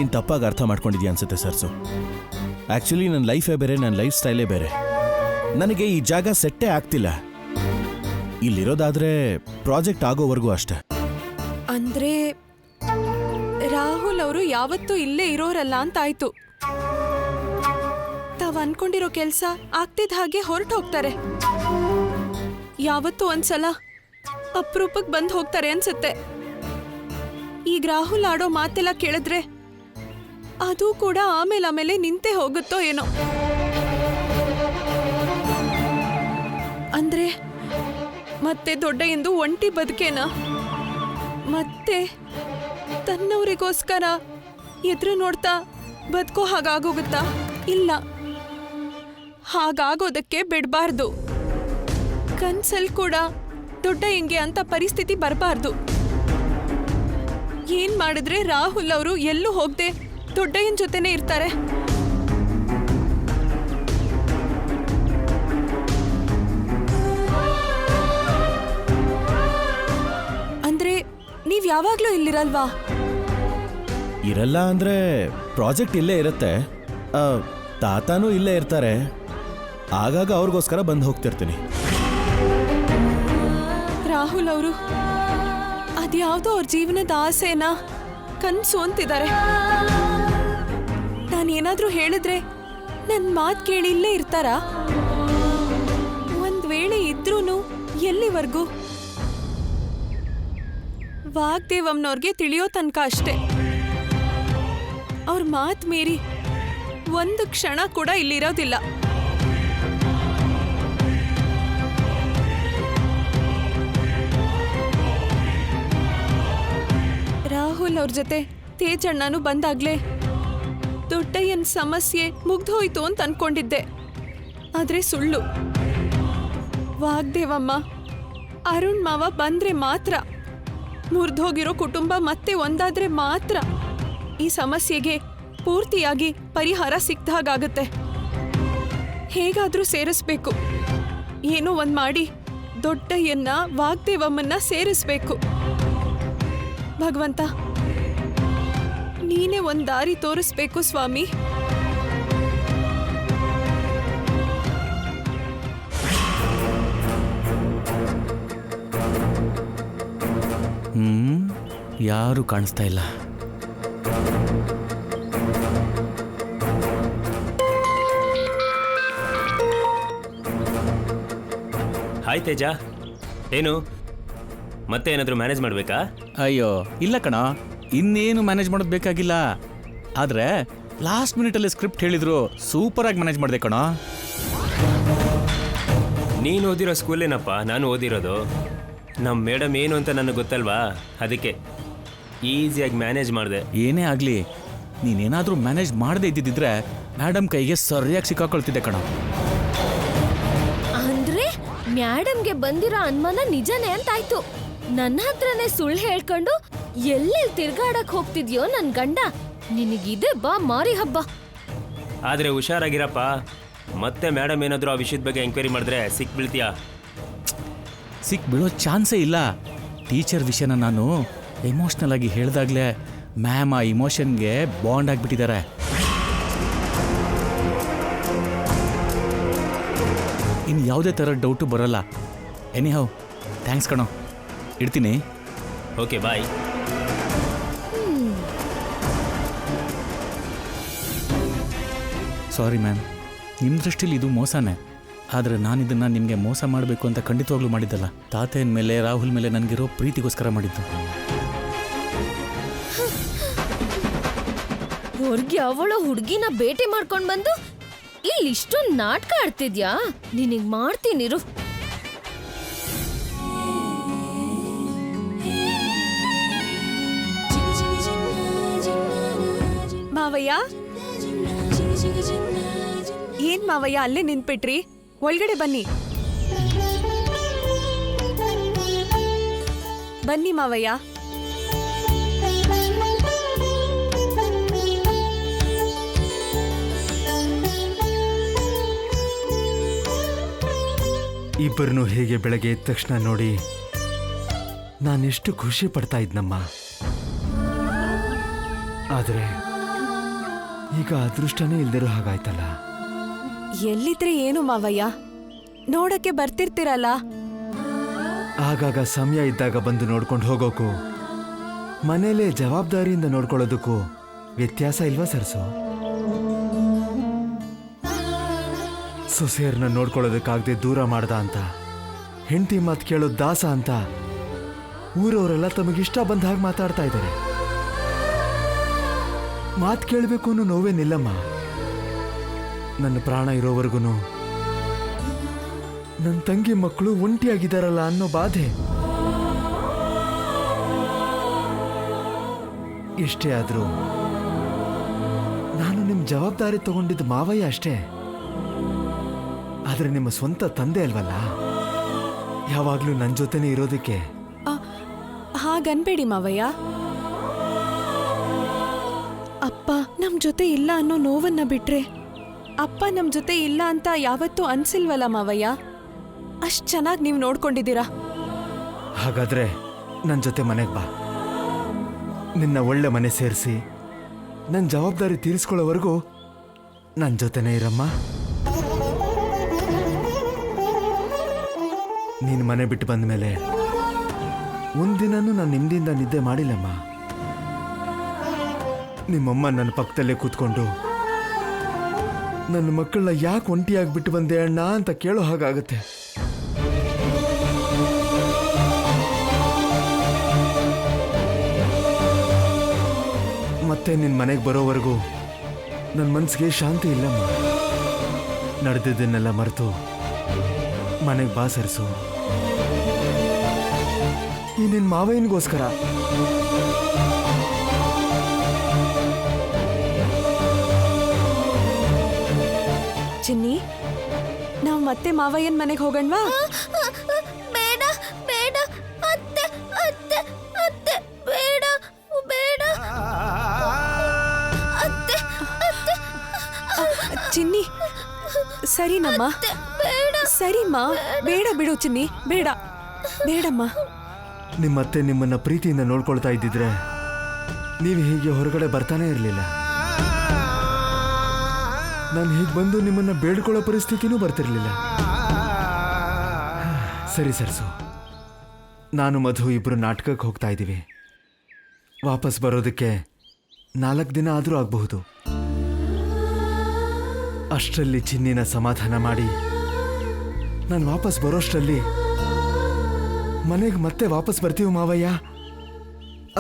ನೀನು ತಪ್ಪಾಗಿ ಅರ್ಥ ಮಾಡ್ಕೊಂಡಿದ್ಯಾ ಅನ್ಸುತ್ತೆ ಸರ್ಸು. ಆ್ಯಕ್ಚುಲಿ ನನ್ನ ಲೈಫೇ ಬೇರೆ, ನನ್ನ ಲೈಫ್ ಸ್ಟೈಲೇ ಬೇರೆ. ನನಗೆ ಈ ಜಾಗ ಸೆಟ್ಟೇ ಆಗ್ತಿಲ್ಲ. ಇಲ್ಲಿರೋದಾದ್ರೆ ಪ್ರಾಜೆಕ್ಟ್ ಆಗೋವರೆಗೂ ಅಷ್ಟೆ. ಅಂದ್ರೆ ರಾಹುಲ್ ಅವರು ಯಾವತ್ತೂ ಇಲ್ಲೇ ಇರೋರಲ್ಲ ಅಂತಾಯ್ತು. ತಾವ್ ಅನ್ಕೊಂಡಿರೋ ಕೆಲ್ಸ ಆಗ್ತಿದ್ದ ಹಾಗೆ ಹೊರಟು ಹೋಗ್ತಾರೆ. ಯಾವತ್ತೂ ಒಂದ್ಸಲ ಅಪರೂಪಕ್ಕೆ ಬಂದು ಹೋಗ್ತಾರೆ ಅನ್ಸುತ್ತೆ. ಈಗ ರಾಹುಲ್ ಆಡೋ ಮಾತೆಲ್ಲ ಕೇಳಿದ್ರೆ ಅದು ಕೂಡ ಆಮೇಲೆ ನಿಂತೇ ಹೋಗುತ್ತೋ ಏನೋ. ಅಂದ್ರೆ ಮತ್ತೆ ದೊಡ್ಡ ಎಂದು ಒಂಟಿ ಬದುಕೇನ? ಮತ್ತೆ ತನ್ನವರಿಗೋಸ್ಕರ ಎದುರು ನೋಡ್ತಾ ಬದುಕೋ ಹಾಗಾಗೋಗುತ್ತಾ? ಇಲ್ಲ, ಹಾಗಾಗೋದಕ್ಕೆ ಬಿಡಬಾರ್ದು. ಕನ್ಸಲ್ ಕೂಡ ದೊಡ್ಡ ಹೆಂಗೆ ಅಂತ ಪರಿಸ್ಥಿತಿ ಬರಬಾರ್ದು. ಏನ್ ಮಾಡಿದ್ರೆ ರಾಹುಲ್ ಅವರು ಎಲ್ಲೂ ಹೋಗದೆ ದೊಡ್ಡಯ್ಯನ ಜೊತೆನೇ ಇರ್ತಾರೆ. ಅಂದ್ರೆ ನೀವ್ ಯಾವಾಗ್ಲೂ ಇಲ್ಲಿರಲ್ವಾ? ಇರಲ್ಲ ಅಂದ್ರೆ ಪ್ರಾಜೆಕ್ಟ್ ಇಲ್ಲೇ ಇರುತ್ತೆ. ತಾತನೂ ಇಲ್ಲೇ ಇರ್ತಾರೆ. ಆಗಾಗ ಅವ್ರಿಗೋಸ್ಕರ ಬಂದು ಹೋಗ್ತಿರ್ತೀನಿ. ರಾಹುಲ್ ಅವರು ಅದ್ಯಾವುದೋ ಅವ್ರ ಜೀವನದ ಆಸೆನ ಕನ್ಸು ಅಂತಿದ್ದಾರೆ. ನಾನೇನಾದ್ರೂ ಹೇಳಿದ್ರೆ ನನ್ನ ಮಾತು ಕೇಳಿ ಇಲ್ಲೇ ಇರ್ತಾರಾ? ಒಂದ್ ವೇಳೆ ಇದ್ರೂನು ಎಲ್ಲಿವರೆಗೂ? ವಾಗ್ದೇವಮ್ನವ್ರಿಗೆ ತಿಳಿಯೋ ತನಕ ಅಷ್ಟೇ. ಅವ್ರ ಮಾತು ಮೀರಿ ಒಂದು ಕ್ಷಣ ಕೂಡ ಇಲ್ಲಿರೋದಿಲ್ಲ. ರಾಹುಲ್ ಅವ್ರ ಜೊತೆ ತೇಜಣ್ಣನು ಬಂದಾಗ್ಲೇ ದೊಡ್ಡಯ್ಯನ ಸಮಸ್ಯೆ ಮುಗ್ದೋಯ್ತು ಅಂತ ಅನ್ಕೊಂಡಿದ್ದೆ. ಆದ್ರೆ ಸುಳ್ಳು. ವಾಗ್ದೇವಮ್ಮ ಅರುಣ್ ಮಾವ ಬಂದ್ರೆ ಮಾತ್ರ, ಮುರಿದೋಗಿರೋ ಕುಟುಂಬ ಮತ್ತೆ ಒಂದಾದ್ರೆ ಮಾತ್ರ ಈ ಸಮಸ್ಯೆಗೆ ಪೂರ್ತಿಯಾಗಿ ಪರಿಹಾರ ಸಿಕ್ತ ಹಾಗಾಗತ್ತೆ. ಹೇಗಾದ್ರೂ ಸೇರಿಸ್ಬೇಕು. ಏನೋ ಒಂದ್ ಮಾಡಿ ದೊಡ್ಡಯ್ಯನ್ನ ವಾಗ್ದೇವಮ್ಮನ್ನ ಸೇರಿಸ್ಬೇಕು. ಭಗವಂತ, ನೀನೇ ಒಂದ್ ದಾರಿ ತೋರಿಸ್ಬೇಕು ಸ್ವಾಮಿ. ಯಾರು ಕಾಣಿಸ್ತಾ ಇಲ್ಲ. ಹಾಯ್ ತೇಜ, ಏನು ಮತ್ತೆ ಏನಾದರೂ ಮ್ಯಾನೇಜ್ ಮಾಡಬೇಕಾ? ಅಯ್ಯೋ ಇಲ್ಲ ಕಣ, ಇನ್ನೇನು ಮ್ಯಾನೇಜ್ ಮಾಡೋದು ಬೇಕಾಗಿಲ್ಲ. ಆದರೆ ಲಾಸ್ಟ್ ಮಿನಿಟಲ್ಲಿ ಸ್ಕ್ರಿಪ್ಟ್ ಹೇಳಿದ್ರು ಸೂಪರಾಗಿ ಮ್ಯಾನೇಜ್ ಮಾಡಿದೆ ಕಣ. ನೀನು ಓದಿರೋ ಸ್ಕೂಲೇನಪ್ಪ ನಾನು ಓದಿರೋದು. ನಮ್ಮ ಮೇಡಮ್ ಏನು ಅಂತ ನನಗೆ ಗೊತ್ತಲ್ವಾ, ಅದಕ್ಕೆ ಈಸಿಯಾಗಿ ಮ್ಯಾನೇಜ್ ಮಾಡಿದೆ. ಏನೇ ಆಗಲಿ, ನೀನೇನಾದರೂ ಮ್ಯಾನೇಜ್ ಮಾಡದೇ ಇದ್ದಿದ್ದಿದ್ರೆ ಮೇಡಮ್ ಕೈಗೆ ಸರಿಯಾಗಿ ಸಿಕ್ಕಾಕೊಳ್ತಿದ್ದೆ ಕಣ. ಅಂದ್ರೆ ಮ್ಯಾಡಮ್ಗೆ ಬಂದಿರೋ ಅನುಮಾನ ನಿಜನೇ ಅಂತಾಯ್ತು. ನನ್ನ ಹತ್ರನೇ ಸುಳ್ಳು ಹೇಳ್ಕೊಂಡು ಎಲ್ಲೆಲ್ಲಿ ತಿರ್ಗಾಡಕ್ ಹೋಗ್ತಿದ್ಯೋ ನನ್ ಗಂಡ. ನಿನಗಿದೆ ಬಾ ಮಾರಿ ಹಬ್ಬ. ಆದರೆ ಹುಷಾರಾಗಿರಪ್ಪ, ಮತ್ತೆ ಮೇಡಮ್ ಏನಾದರೂ ಆ ವಿಷಯದ ಬಗ್ಗೆ ಎಂಕ್ವೈರಿ ಮಾಡಿದ್ರೆ ಸಿಕ್ಬೀಳ್ತೀಯಾ? ಸಿಕ್ಬೀಳೋ ಚಾನ್ಸೇ ಇಲ್ಲ. ಟೀಚರ್ ವಿಷಯನ ನಾನು ಎಮೋಷ್ನಲ್ ಆಗಿ ಹೇಳ್ದಾಗ್ಲೇ ಮ್ಯಾಮ್ ಆ ಇಮೋಷನ್ಗೆ ಬಾಂಡ್ ಆಗಿಬಿಟ್ಟಿದ್ದಾರೆ. ಇನ್ನು ಯಾವುದೇ ಥರ ಡೌಟು ಬರೋಲ್ಲ. ಎನಿಹೌ ಥ್ಯಾಂಕ್ಸ್ ಕಣೋ, ಇಡ್ತೀನಿ. Okay bye. ಸಾರಿ ಮ್ಯಾಮ್, ನಿಮ್ಮ ದೃಷ್ಟಿಲಿ ಇದು ಮೋಸನೇ. ಆದರೆ ನಾನಿದನ್ನು ನಿಮಗೆ ಮೋಸ ಮಾಡಬೇಕು ಅಂತ ಖಂಡಿತವಾಗ್ಲೂ ಮಾಡಿದ್ದಲ್ಲ. ತಾತಯ್ಯನ ಮೇಲೆ ರಾಹುಲ್ ಮೇಲೆ ನನಗಿರೋ ಪ್ರೀತಿಗೋಸ್ಕರ ಮಾಡಿದ್ದು. ಹೊರ್ಗೆ ಅವಳೋ ಹುಡುಗಿನ ಭೇಟಿ ಮಾಡ್ಕೊಂಡ್ ಬಂದು ಇಲ್ಲಿ ಇಷ್ಟೊಂದು ನಾಟಕ ಆಡ್ತಿದ್ಯಾ? ನಿನಗ್ ಮಾಡ್ತೀನಿರು. ಮಾವಯ್ಯ, ಏನ್ ಮಾವಯ್ಯ ಅಲ್ಲೇ ನಿಂತ್ಬಿಟ್ರಿ? ಒಳಗಡೆ ಬನ್ನಿ. ಬನ್ನಿ ಮಾವಯ್ಯ. ಇಬ್ಬರನ್ನು ಹೇಗೆ ಬೆಳಗ್ಗೆ ಎದ್ದ ತಕ್ಷಣ ನೋಡಿ ನಾನೆಷ್ಟು ಖುಷಿ ಪಡ್ತಾ ಇದ್ನಮ್ಮ. ಆದರೆ ಈಗ ಅದೃಷ್ಟನೇ ಇಲ್ದಿರೋ ಹಾಗಾಯ್ತಲ್ಲ. ಎಲ್ಲಿದ್ರೆ ಏನು ಮಾವಯ್ಯ, ನೋಡಕ್ಕೆ ಬರ್ತಿರ್ತೀರಲ್ಲ. ಆಗಾಗ ಸಮಯ ಇದ್ದಾಗ ಬಂದು ನೋಡ್ಕೊಂಡು ಹೋಗೋಕು, ಮನೇಲೆ ಜವಾಬ್ದಾರಿಯಿಂದ ನೋಡ್ಕೊಳ್ಳೋದಕ್ಕೂ ವ್ಯತ್ಯಾಸ ಇಲ್ವಾ ಸರ್ಸು? ಸೊಸೆಯರ್ನ ನೋಡ್ಕೊಳ್ಳೋದಕ್ಕಾಗದೆ ದೂರ ಮಾಡ್ದ ಅಂತ, ಹೆಂಡತಿ ಮಾತು ಕೇಳೋದು ದಾಸ ಅಂತ ಊರವರೆಲ್ಲ ತಮಗಿಷ್ಟ ಬಂದ ಹಾಗೆ ಮಾತಾಡ್ತಾ ಇದ್ದಾರೆ. ಮಾತು ಕೇಳಬೇಕು ಅನ್ನೋ ನೋವೇನಿಲ್ಲಮ್ಮ. ನನ್ನ ಪ್ರಾಣ ಇರೋವರೆಗೂ ನನ್ನ ತಂಗಿ ಮಕ್ಕಳು ಒಂಟಿಯಾಗಿದ್ದಾರಲ್ಲ ಅನ್ನೋ ಬಾಧೆ. ಎಷ್ಟೇ ಆದ್ರೂ ನಾನು ನಿಮ್ಮ ಜವಾಬ್ದಾರಿ ತಗೊಂಡಿದ್ದ ಮಾವಯ್ಯ ಅಷ್ಟೇ. ಆದ್ರೆ ನಿಮ್ಮ ಸ್ವಂತ ತಂದೆ ಅಲ್ವಲ್ಲ, ಯಾವಾಗ್ಲೂ ನನ್ನ ಜೊತೆನೇ ಇರೋದಕ್ಕೆ. ಹಾಗನ್ಬೇಡಿ ಮಾವಯ್ಯ. ಅಪ್ಪ ನಮ್ ಜೊತೆ ಇಲ್ಲ ಅನ್ನೋ ನೋವನ್ನ ಬಿಟ್ರೆ ಅಪ್ಪ ನಮ್ ಜೊತೆ ಇಲ್ಲ ಅಂತ ಯಾವತ್ತೂ ಅನ್ಸಿಲ್ವಲ್ಲ ಮಾವಯ್ಯ. ಅಷ್ಟ್ ಚೆನ್ನಾಗಿ ನೀವು ನೋಡ್ಕೊಂಡಿದ್ದೀರಾ. ಹಾಗಾದ್ರೆ ನನ್ನ ಜೊತೆ ಮನೆಗೆ ಬಾ. ನಿನ್ನ ಒಳ್ಳೆ ಮನೆ ಸೇರಿಸಿ ನನ್ನ ಜವಾಬ್ದಾರಿ ತೀರಿಸ್ಕೊಳ್ಳೋವರೆಗೂ ನನ್ನ ಜೊತೆನೇ ಇರಮ್ಮ. ನೀನು ಮನೆ ಬಿಟ್ಟು ಬಂದ ಮೇಲೆ ಒಂದಿನೂ ನಾನು ನಿಮ್ದಿಂದ ನಿದ್ದೆ ಮಾಡಿಲ್ಲಮ್ಮ. ನಿಮ್ಮಮ್ಮ ನನ್ನ ಪಕ್ಕದಲ್ಲೇ ಕೂತ್ಕೊಂಡು ನನ್ನ ಮಕ್ಕಳನ್ನ ಯಾಕೆ ಒಂಟಿಯಾಗಿ ಬಿಟ್ಟು ಬಂದೆ ಅಣ್ಣ ಅಂತ ಕೇಳೋ ಹಾಗಾಗತ್ತೆ. ಮತ್ತೆ ನಿನ್ನ ಮನೆಗೆ ಬರೋವರೆಗೂ ನನ್ನ ಮನಸ್ಸಿಗೆ ಶಾಂತಿ ಇಲ್ಲಮ್ಮ. ನಡೆದಿದ್ದನ್ನೆಲ್ಲ ಮರೆತು ಮನೆಗೆ ಬಾ ಸರ್ಸು. ಈ ನಿನ್ನ ಮಾವಯ್ಯನಿಗೋಸ್ಕರ. ಚಿನ್ನಿ, ನಾವು ಮತ್ತೆ ಮಾವಯ್ಯನ ಮನೆಗೆ ಹೋಗಣ್ವಾ? ಬೇಡ ಬೇಡ ಅತ್ತೆ ಅತ್ತೆ ಅತ್ತೆ ಬೇಡ ಬೇಡ ಅತ್ತೆ ಅತ್ತೆ ಚಿನ್ನಿ, ಸರಿನಮ್ಮ, ಸರಿಮ್ಮ, ಬೇಡ ಬಿಡು ಚಿನ್ನಿ, ಬೇಡ ಬೇಡಮ್ಮ. ನಿಮ್ಮತ್ತೆ ನಿಮ್ಮನ್ನ ಪ್ರೀತಿಯಿಂದ ನೋಡ್ಕೊಳ್ತಾ ಇದ್ದಿದ್ರೆ ನೀವು ಹೀಗೆ ಹೊರಗಡೆ ಬರ್ತಾನೆ ಇರಲಿಲ್ಲ. ನಾನು ಹೀಗೆ ಬಂದು ನಿಮ್ಮನ್ನ ಬೇಡ್ಕೊಳ್ಳೋ ಪರಿಸ್ಥಿತಿನೂ ಬರ್ತಿರ್ಲಿಲ್ಲ. ಸರಿ ಸರ್ಸು, ನಾನು ಮಧು ಇಬ್ರು ನಾಟಕಕ್ಕೆ ಹೋಗ್ತಾ ಇದ್ದೀವಿ. ವಾಪಸ್ ಬರೋದಕ್ಕೆ 4 ದಿನ ಆದರೂ ಆಗಬಹುದು. ಅಷ್ಟರಲ್ಲಿ ಚಿನ್ನಿನ ಸಮಾಧಾನ ಮಾಡಿ ನಾನು ವಾಪಸ್ ಬರೋಷ್ಟರಲ್ಲಿ ಮನೆಗೆ ಮತ್ತೆ ವಾಪಸ್ ಬರ್ತೀವಿ ಮಾವಯ್ಯ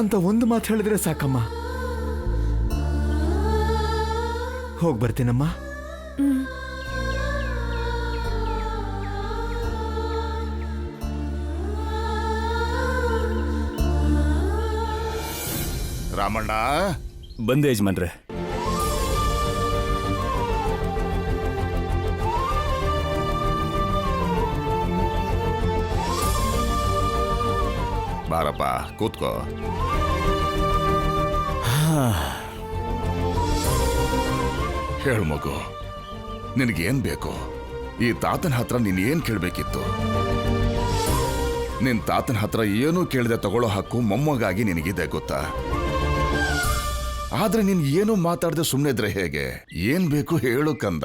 ಅಂತ ಒಂದು ಮಾತು ಹೇಳಿದ್ರೆ ಸಾಕಮ್ಮ. ಹೋಗಿ ಬರ್ತೀನಮ್ಮ. ರಾಮಣ್ಣ ಬಂದೆ ಯಜಮಾನ್ರೆ. ಬಾರಪ್ಪ ಕೂತ್ಕೋ. ಹೇಳು ಮಗು, ನಿನಗೇನ್ ಬೇಕು? ಈ ತಾತನ ಹತ್ರ ನೀನ್ ಏನ್ ಕೇಳ್ಬೇಕಿತ್ತು? ನಿನ್ ತಾತನ ಹತ್ರ ಏನೂ ಕೇಳದೆ ತಗೊಳ್ಳೋ ಹಕ್ಕು ಮೊಮ್ಮಗಾಗಿ ನಿನಗಿದೆ ಗೊತ್ತಾ? ಆದ್ರೆ ನೀನ್ ಏನೂ ಮಾತಾಡದೆ ಸುಮ್ಮನೆ ಇದ್ರೆ ಹೇಗೆ? ಏನ್ ಬೇಕು ಹೇಳು ಕಂದ.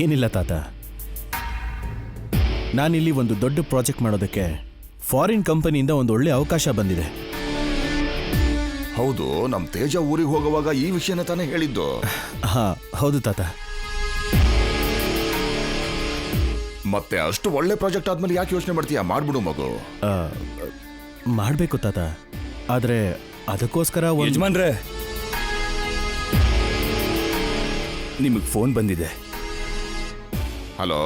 ಏನಿಲ್ಲ ತಾತ, ನಾನಿಲ್ಲಿ ಒಂದು ದೊಡ್ಡ ಪ್ರಾಜೆಕ್ಟ್ ಮಾಡೋದಕ್ಕೆ ಫಾರಿನ್ ಕಂಪನಿಯಿಂದ ಒಂದು ಒಳ್ಳೆ ಅವಕಾಶ ಬಂದಿದೆ. ಹೌದು, ನಮ್ ತೇಜ ಊರಿಗೆ ಹೋಗುವಾಗ ಈ ವಿಷಯನ ತಾನೇ ಹೇಳಿದ್ದು. ಹಾ ಹೌದು ತಾತ. ಮತ್ತೆ ಅಷ್ಟು ಒಳ್ಳೆ ಪ್ರಾಜೆಕ್ಟ್ ಆದ್ಮೇಲೆ ಯಾಕೆ ಯೋಚನೆ ಮಾಡ್ತೀಯಾ? ಮಾಡ್ಬಿಡು ಮಗು. ಮಾಡಬೇಕು ತಾತ, ಆದ್ರೆ ಅದಕ್ಕೋಸ್ಕರ ಯಜಮಾನ್ರೆ, ನಿಮಗೆ ಫೋನ್ ಬಂದಿದೆ. ಹಲೋ,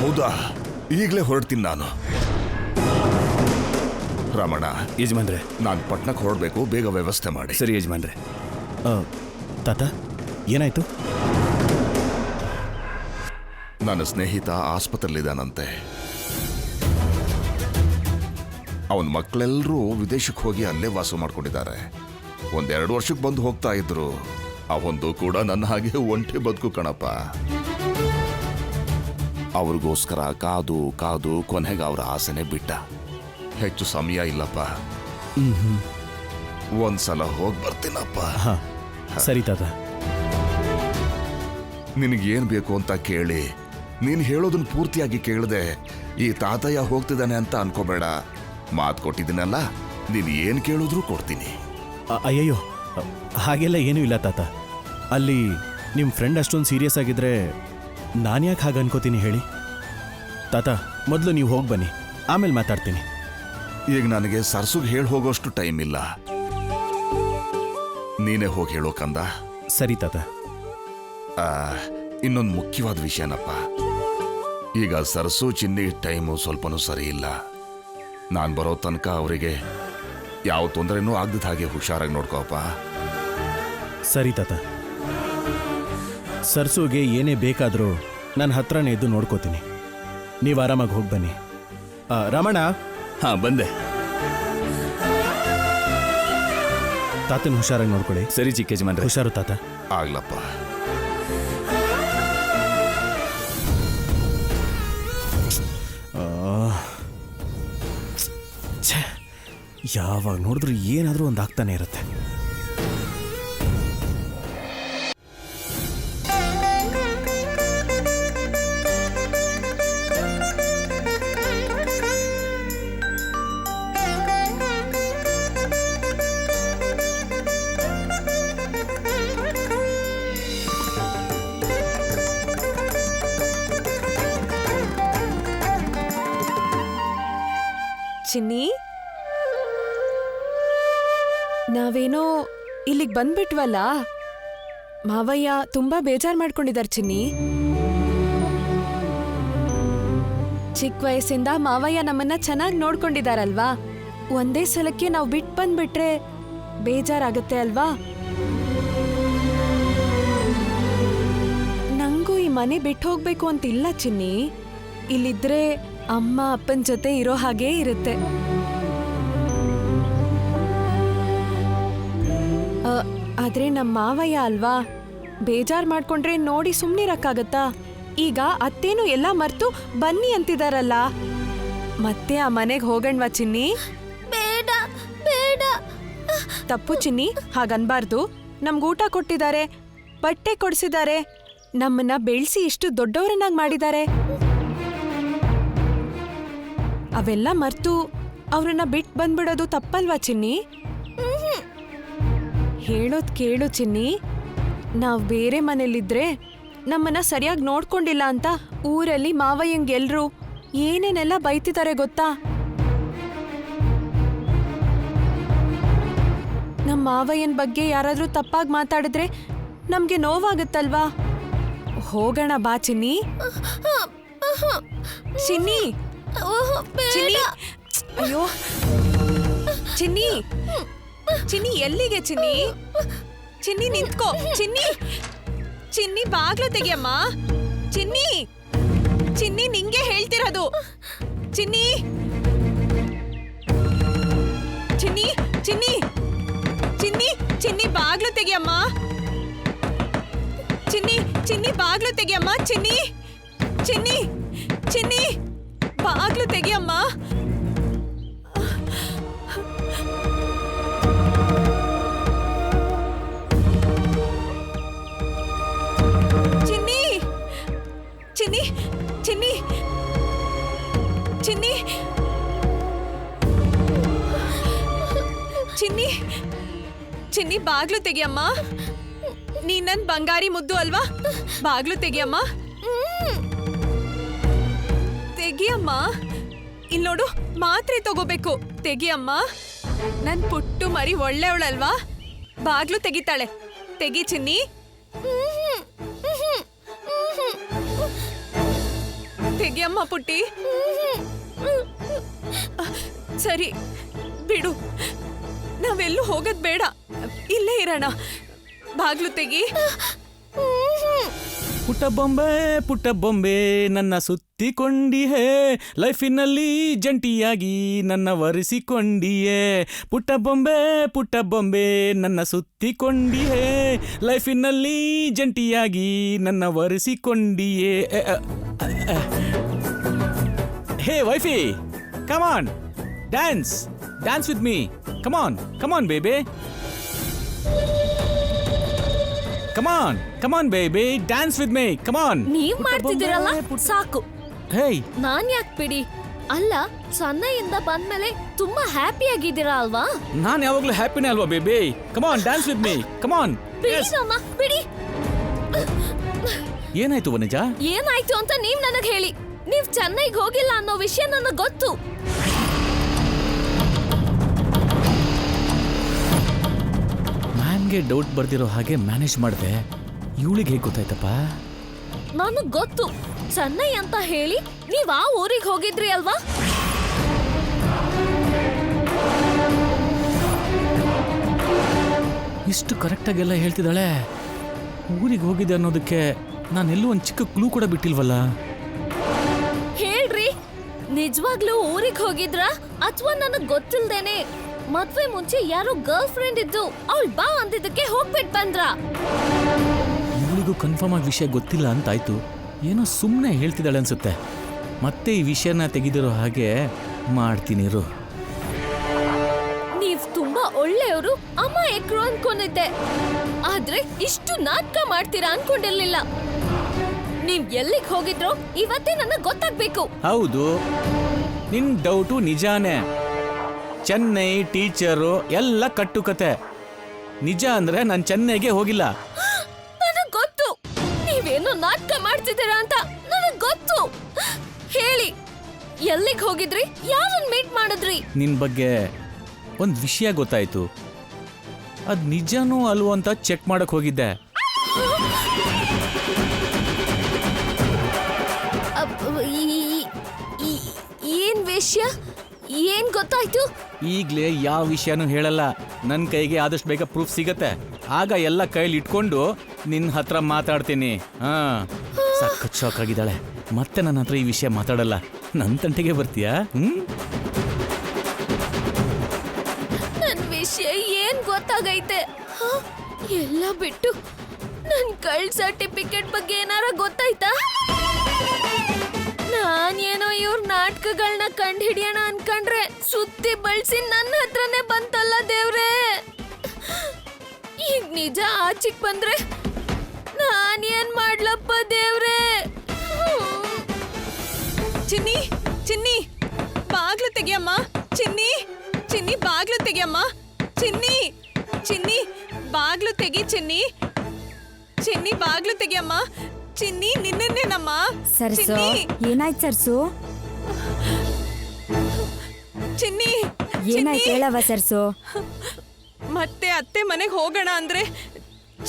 ಹೌದಾ? ಈಗಲೇ ಹೊರಡ್ತೀನಿ ನಾನು. ರಾಮಣ್ಣ, ಯಜಮಾನ್ರೆ, ನಾನು ಪಟ್ನಕ್ಕೆ ಹೊರಡ್ಬೇಕು, ಬೇಗ ವ್ಯವಸ್ಥೆ ಮಾಡಿ. ಸರಿ ಯಜಮಾನ್ರೆ. ತಾತ ಏನಾಯ್ತು? ನನ್ನ ಸ್ನೇಹಿತ ಆಸ್ಪತ್ರೆಯಲ್ಲಿದ್ದಾನಂತೆ. ಅವನ ಮಕ್ಕಳೆಲ್ಲರೂ ವಿದೇಶಕ್ಕೆ ಹೋಗಿ ಅಲ್ಲೇ ವಾಸ ಮಾಡ್ಕೊಂಡಿದ್ದಾರೆ. 1-2 ವರ್ಷಕ್ಕೆ ಬಂದು ಹೋಗ್ತಾ ಇದ್ರು. ಅವೊಂದು ಕೂಡ ನನ್ನ ಹಾಗೆ ಒಂಟಿ ಬದುಕು ಕಣಪ್ಪ. ಅವ್ರಿಗೋಸ್ಕರ ಕಾದು ಕಾದು ಕೊನೆಗೆ ಅವರ ಆಸೆನೆ ಬಿಟ್ಟ. ಹೆಚ್ಚು ಸಮಯ ಇಲ್ಲಪ್ಪ. ಒಂದ್ಸಲ ಹೋಗಿ ಬರ್ತೀನಪ್ಪ. ಹಾ ಸರಿ ತಾತ. ನಿನಗೇನ್ ಬೇಕು ಅಂತ ಕೇಳಿ ನೀನ್ ಹೇಳೋದನ್ನ ಪೂರ್ತಿಯಾಗಿ ಕೇಳದೆ ಈ ತಾತಯ್ಯ ಹೋಗ್ತಿದ್ದಾನೆ ಅಂತ ಅನ್ಕೋಬೇಡ. ಮಾತು ಕೊಟ್ಟಿದ್ದೀನಲ್ಲ, ನೀನ್ ಏನ್ ಕೇಳಿದ್ರೂ ಕೊಡ್ತೀನಿ. ಅಯ್ಯಯ್ಯೋ, ಹಾಗೆಲ್ಲ ಏನೂ ಇಲ್ಲ ತಾತ. ಅಲ್ಲಿ ನಿಮ್ಮ ಫ್ರೆಂಡ್ ಅಷ್ಟೊಂದು ಸೀರಿಯಸ್ ಆಗಿದ್ರೆ ನಾನ್ಯಾಕೆ ಹಾಗೆ ಅನ್ಕೋತೀನಿ ಹೇಳಿ? ತಾತ, ಮೊದಲು ನೀವು ಹೋಗಿ ಬನ್ನಿ, ಆಮೇಲೆ ಮಾತಾಡ್ತೀನಿ. ಈಗ ನನಗೆ ಸರ್ಸುಗ್ ಹೇಳಿ ಹೋಗೋಷ್ಟು ಟೈಮ್ ಇಲ್ಲ. ನೀನೇ ಹೋಗಿ ಹೇಳೋ ಕಂದ. ಸರಿ ತಾತ. ಇನ್ನೊಂದು ಮುಖ್ಯವಾದ ವಿಷಯನಪ್ಪ. ಈಗ ಸರ್ಸು ಚಿನ್ನಿ ಟೈಮು ಸ್ವಲ್ಪನೂ ಸರಿ ಇಲ್ಲ. ನಾನು ಬರೋ ತನಕ ಅವರಿಗೆ ಯಾವ ತೊಂದರೆನೂ ಆಗದ ಹಾಗೆ ಹುಷಾರಾಗಿ ನೋಡ್ಕೋಪ್ಪ. ಸರಿ ತಾತ. ಸರ್ಸುಗೆ ಏನೇ ಬೇಕಾದರೂ ನನ್ನ ಹತ್ರನೇ ಇದ್ದು ನೋಡ್ಕೋತೀನಿ. ನೀವು ಆರಾಮಾಗಿ ಹೋಗಿ ಬನ್ನಿ. ರಮಣ. ಹಾ ಬಂದೆ. ತಾತನ ಹುಷಾರಾಗಿ ನೋಡ್ಕೊಳ್ಳಿ. ಸರಿ ಚಿಕ್ಕ ಯಜಮಾನ್ರೆ. ಹುಷಾರು ತಾತ. ಆಗ್ಲಪ್ಪ. ಯಾವಾಗ ನೋಡಿದ್ರು ಏನಾದರೂ ಒಂದು ಆಗ್ತಾನೆ ಇರುತ್ತೆ. ಚಿನ್ನಿ, ನಾವೇನೋ ಇಲ್ಲಿಗೆ ಬಂದ್ಬಿಟ್ವಲ್ಲ, ಮಾವಯ್ಯ ತುಂಬಾ ಬೇಜಾರ್ ಮಾಡ್ಕೊಂಡಿದ್ದಾರೆ ಚಿನ್ನಿ. ಚಿಕ್ಕ ವಯಸ್ಸಿಂದ ಮಾವಯ್ಯ ನಮ್ಮನ್ನ ಚೆನ್ನಾಗಿ ನೋಡ್ಕೊಂಡಿದಾರಲ್ವಾ, ಒಂದೇ ಸಲಕ್ಕೆ ನಾವು ಬಿಟ್ಟು ಬಂದ್ಬಿಟ್ರೆ ಬೇಜಾರಾಗತ್ತೆ ಅಲ್ವಾ? ನಂಗೂ ಈ ಮನೆ ಬಿಟ್ಟು ಹೋಗ್ಬೇಕು ಅಂತ ಇಲ್ಲ ಚಿನ್ನಿ. ಇಲ್ಲಿದ್ರೆ ಅಮ್ಮ ಅಪ್ಪನ ಜೊತೆ ಇರೋ ಹಾಗೇ ಇರುತ್ತೆ. ಆದ್ರೆ ನಮ್ಮ ಮಾವಯ್ಯ ಅಲ್ವಾ, ಬೇಜಾರ್ ಮಾಡ್ಕೊಂಡ್ರೆ ನೋಡಿ ಸುಮ್ನಿರಕ್ಕಾಗತ್ತಾ? ಈಗ ಅತ್ತೇನು ಎಲ್ಲ ಮರ್ತು ಬನ್ನಿ ಅಂತಿದಾರಲ್ಲ, ಮತ್ತೆ ಆ ಮನೆಗೆ ಹೋಗಣ್ವಾ ಚಿನ್ನಿ? ಬೇಡ ಬೇಡ. ತಪ್ಪು ಚಿನ್ನಿ, ಹಾಗನ್ಬಾರ್ದು. ನಮ್ಗೆ ಊಟ ಕೊಟ್ಟಿದ್ದಾರೆ, ಬಟ್ಟೆ ಕೊಡಿಸಿದ್ದಾರೆ, ನಮ್ಮನ್ನ ಬೆಳೆಸಿ ಇಷ್ಟು ದೊಡ್ಡವರನ್ನಾಗಿ ಮಾಡಿದ್ದಾರೆ. ಅವೆಲ್ಲ ಮರ್ತು ಅವ್ರನ್ನ ಬಿಟ್ಟು ಬಂದ್ಬಿಡೋದು ತಪ್ಪಲ್ವಾ ಚಿನ್ನಿ? ಹೇಳೋದ್ ಕೇಳು ಚಿನ್ನಿ, ನಾವ್ ಬೇರೆ ಮನೇಲಿದ್ರೆ ನಮ್ಮನ್ನ ಸರಿಯಾಗಿ ನೋಡ್ಕೊಂಡಿಲ್ಲ ಅಂತ ಊರಲ್ಲಿ ಮಾವಯ್ಯಂಗೆಲ್ರು ಏನೇನೆಲ್ಲ ಬೈತಿದ್ದಾರೆ ಗೊತ್ತಾ? ನಮ್ಮ ಮಾವಯ್ಯನ ಬಗ್ಗೆ ಯಾರಾದ್ರೂ ತಪ್ಪಾಗಿ ಮಾತಾಡಿದ್ರೆ ನಮ್ಗೆ ನೋವಾಗುತ್ತಲ್ವಾ? ಹೋಗೋಣ ಬಾ ಚಿನ್ನಿ. ಚಿನ್ನಿ, ಚಿನ್ನಿ, ಅಯ್ಯೋ ಚಿನ್ನಿ, ಚಿನ್ನಿ ಎಲ್ಲಿಗೆ ಚಿನ್ನಿ? ಚಿನ್ನಿ ನಿಂತ್ಕೋ. ಚಿನ್ನಿ, ಚಿನ್ನಿ ಬಾಗ್ಲು ತೆಗಿಯಮ್ಮ. ಚಿನ್ನಿ, ಚಿನ್ನಿ ನಿಂಗೆ ಹೇಳ್ತಿರೋದು. ಚಿನ್ನಿ, ಚಿನ್ನಿ, ಚಿನ್ನಿ, ಚಿನ್ನಿ, ಚಿನ್ನಿ ಬಾಗ್ಲು ತೆಗಿಯಮ್ಮ. ಚಿನ್ನಿ, ಚಿನ್ನಿ ಬಾಗ್ಲು ತೆಗಿಯಮ್ಮ. ಚಿನ್ನಿ, ಚಿನ್ನಿ, ಚಿನ್ನಿ ಬಾಗ್ಲು ತೆಗಿಯಮ್ಮ. ಚಿನ್ನಿ, ಚಿನ್ನಿ, ಚಿನ್ನಿ, ಚಿನ್ನಿ, ಚಿನ್ನಿ, ಚಿನ್ನಿ ಬಾಗ್ಲು ತೆಗಿಯಮ್ಮ. ನೀ ನನ್ ಬಂಗಾರಿ ಮುದ್ದು ಅಲ್ವಾ? ಬಾಗ್ಲು ತೆಗಿಯಮ್ಮ. ತೆಗಿಯಮ್ಮ. ಇಲ್ಲಿ ನೋಡು, ಮಾತ್ರೆ ತಗೋಬೇಕು. ತೆಗಿಯಮ್ಮ. ನನ್ ಪುಟ್ಟು ಮರಿ ಒಳ್ಳೆಯವಳಲ್ವಾ? ಬಾಗ್ಲು ತೆಗಿತಾಳೆ. ತೆಗಿ ಚಿನ್ನಿ. ತೆಗಿಯಮ್ಮ ಪುಟ್ಟಿ. ಸರಿ ಬಿಡು, ನಾವೆಲ್ಲೂ ಹೋಗೋದ್ ಬೇಡ, ಇಲ್ಲೇ ಇರೋಣ. ಬಾಗ್ಲು ತೆಗಿ. ಪುಟ್ಟ ಬೊಂಬೆ ಪುಟ್ಟ ಬೊಂಬೆ ನನ್ನ ಸುತ್ತಿಕೊಂಡಿಯೇ, ಲೈಫಿನಲ್ಲಿ ಜಂಟಿಯಾಗಿ ನನ್ನ ವರಿಸಿಕೊಂಡಿಯೇ. ಪುಟ್ಟ ಬೊಂಬೆ ನನ್ನ ಸುತ್ತಿಕೊಂಡಿಯೇ, ಲೈಫಿನಲ್ಲಿ ಜಂಟಿಯಾಗಿ ನನ್ನ ವರಿಸಿಕೊಂಡಿಯೇ. Hey wifey, come on dance dance with me. Come on baby. Come on baby, dance with me. Come on. ನೀವ್ ಮಾಡ್ತಿದ್ದೀರಲ್ಲ ಸಾಕು. ಹೇಯ್, ನಾನ್ ಯಾಕೆ ಬಿಡಿ? ಅಲ್ಲ, ಚೆನ್ನೈಯಿಂದ ಬಂದ್ಮೇಲೆ ತುಂಬಾ ಹ್ಯಾಪಿ ಆಗಿದ್ದೀರಾ ಅಲ್ವಾ? ನಾನು ಯಾವಾಗ್ಲೂ ಹ್ಯಾಪಿನೇ ಅಲ್ವಾ baby? Come on, dance with me. Come on. ಬಿಡಿ ನನ್ನ, ಬಿಡಿ. ಏನಾಯ್ತು ವನಜಾ? ಏನಾಯ್ತು ಅಂತ ನೀವ್ ನನಗ್ ಹೇಳಿ. ನೀವ್ ಚೆನ್ನೈಗೆ ಹೋಗಿಲ್ಲ ಅನ್ನೋ ವಿಷಯ ನನಗ್ ಗೊತ್ತು. ಮ್ಯಾಮ್ಗೆ ಡೌಟ್ ಬರ್ದಿರೋ ಹಾಗೆ ಮ್ಯಾನೇಜ್ ಮಾಡಿದೆ. ಇವಳಿಗೆ ಹೇಗೆ ಗೊತ್ತಾಯ್ತಪ್ಪ? ನನಗ್ ಗೊತ್ತು. ಚೆನ್ನೈ ಅಂತ ಹೇಳಿ ನೀವ್ ಆ ಊರಿಗೆ ಹೋಗಿದ್ರಿ ಅಲ್ವಾ? ಇಷ್ಟು ಕರೆಕ್ಟಾಗೆಲ್ಲ ಹೇಳ್ತಿದ್ದಾಳೆ. ಊರಿಗೆ ಹೋಗಿದ್ದೆ ಅನ್ನೋದಕ್ಕೆ ನಾನೆಲ್ಲೂ ಒಂದು ಚಿಕ್ಕ ಕ್ಲೂ ಕೂಡ ಬಿಟ್ಟಿಲ್ವಲ್ಲ. ಹೇಳ್ರಿ, ನಿಜವಾಗ್ಲೂ ಊರಿಗೆ ಹೋಗಿದ್ರ ಅಥವಾ ನನಗ್ ಗೊತ್ತಿಲ್ದೇನೆ ಮದ್ವೆ ಮುಂಚೆ ಯಾರೋ ಗರ್ಲ್ ಫ್ರೆಂಡ್ ಇದ್ದು ಅವಳು ಬಾ ಅಂದಿದ್ದಕ್ಕೆ ಹೋಗ್ಬಿಟ್ ಬಂದ್ರ? ಇವಳಿಗೂ ಕನ್ಫರ್ಮ್ ಆಗಿ ವಿಷಯ ಗೊತ್ತಿಲ್ಲ ಅಂತಾಯ್ತು. ಏನೋ ಸುಮ್ಮನೆ ಹೇಳ್ತಿದ್ದಾಳೆ ಅನ್ಸುತ್ತೆ. ಮತ್ತೆ ಈ ವಿಷಯನ ತೆಗೆದಿರೋ ಹಾಗೆ ಮಾಡ್ತೀನಿರು. ನೀವ್ ತುಂಬಾ ಒಳ್ಳೆಯವರು, ಅಮ್ಮ ಎಕ್ರು ಅನ್ಕೊಂಡಿದ್ದೆ. ಆದ್ರೆ ಇಷ್ಟು ನಾಟಕ ಮಾಡ್ತೀರಾ ಅನ್ಕೊಂಡಿರ್ಲಿಲ್ಲ. ನೀವ್ ಎಲ್ಲಿಗೆ ಹೋಗಿದ್ರೋ ಇವತ್ತೇ ನನಗ್ ಗೊತ್ತಾಗ್ಬೇಕು. ಹೌದು, ನಿನ್ ಡೌಟು ನಿಜಾನೇ. ಚೆನ್ನೈ ಟೀಚರು ಎಲ್ಲ ಕಟ್ಟುಕತೆ. ನಿಜ ಅಂದ್ರೆ ನಾನು ಚೆನ್ನೈಗೆ ಹೋಗಿಲ್ಲ. ನನಗ್ ಗೊತ್ತು ನೀವೇನೋ ನಾಟಕ ಮಾಡ್ತಿದ್ದೀರಾ ಅಂತ. ನನಗ್ ಗೊತ್ತು. ಹೇಳಿ, ಎಲ್ಲಿಗೆ ಹೋಗಿದ್ರಿ? ಯಾರನ್ನ ಮೀಟ್ ಮಾಡಿದ್ರಿ? ನಿನ್ ಬಗ್ಗೆ ಒಂದು ವಿಷಯ ಗೊತ್ತಾಯ್ತು. ಅದ್ ನಿಜನೂ ಅಲ್ವೋ ಅಂತ ಚೆಕ್ ಮಾಡಕ್ ಹೋಗಿದ್ದೆ. ಏನ್ ವಿಷಯ? ಏನ್ ಗೊತ್ತಾಯ್ತು? ಈಗ್ಲೇ ಯಾವ ವಿಷಯನೂ ಹೇಳಲ್ಲ. ನನ್ನ ಕೈಗೆ ಆದಷ್ಟು ಬೇಗ ಪ್ರೂಫ್ ಸಿಗತ್ತೆ. ಆಗ ಎಲ್ಲ ಕೈಲಿ ಇಟ್ಕೊಂಡು ನಿನ್ನ ಹತ್ರ ಮಾತಾಡ್ತೀನಿ. ಸಖತ್ ಶಾಕ್ ಆಗಿದ್ದಾಳೆ. ಮತ್ತೆ ನನ್ನ ಹತ್ರ ಈ ವಿಷಯ ಮಾತಾಡಲ್ಲ. ನನ್ನ ತಂಟೆಗೆ ಬರ್ತೀಯಾ? ನನ್ ವಿಷಯ ಏನ್ ಗೊತ್ತಾಗೈತೆ? ಎಲ್ಲ ಬಿಟ್ಟು ನನ್ ಕಳ್ ಸರ್ಟಿಫಿಕೇಟ್ ಬಗ್ಗೆ ಏನಾರ ಗೊತ್ತಾಯ್ತಾ? ನಾನೇನೋ ಇವ್ರ ನಾಟಕಗಳನ್ನ ಕಂಡು ಹಿಡಿಯೋಣ ಅನ್ಕೊಂಡ್ರೆ ಸುತ್ತಿ ಬಳಸಿ ನನ್ನ ಹತ್ರನೇ ಬಂತಲ್ಲ ದೇವ್ರೆ. ಈಗ ನಿಜ ಆಚಿಕ್ ಬಂದ್ರೆ ನಾನೇನ್ ಮಾಡ್ಲಪ್ಪ ದೇವ್ರೆ? ಚಿನ್ನಿ, ಚಿನ್ನಿ ಬಾಗ್ಲು ತೆಗಿಯಮ್ಮ. ಚಿನ್ನಿ, ಚಿನ್ನಿ ಬಾಗ್ಲು ತೆಗಿಯಮ್ಮ. ಚಿನ್ನಿ, ಚಿನ್ನಿ ಬಾಗ್ಲು ತೆಗಿ. ಚಿನ್ನಿ, ಚಿನ್ನಿ ಬಾಗ್ಲು ತೆಗಿಯಮ್ಮ. ಚಿನ್ನಿ, ನಿನ್ನೇನಮ್ಮ. ಸರ್ಸು, ಏನಾಯ್ತು ಸರ್ಸು? ಚಿನ್ನಿ, ಏನಾಯ್ತು ಹೇಳವ ಸರ್ಸು? ಮತ್ತೆ ಅತ್ತೆ ಮನೆಗೆ ಹೋಗೋಣ ಅಂದ್ರೆ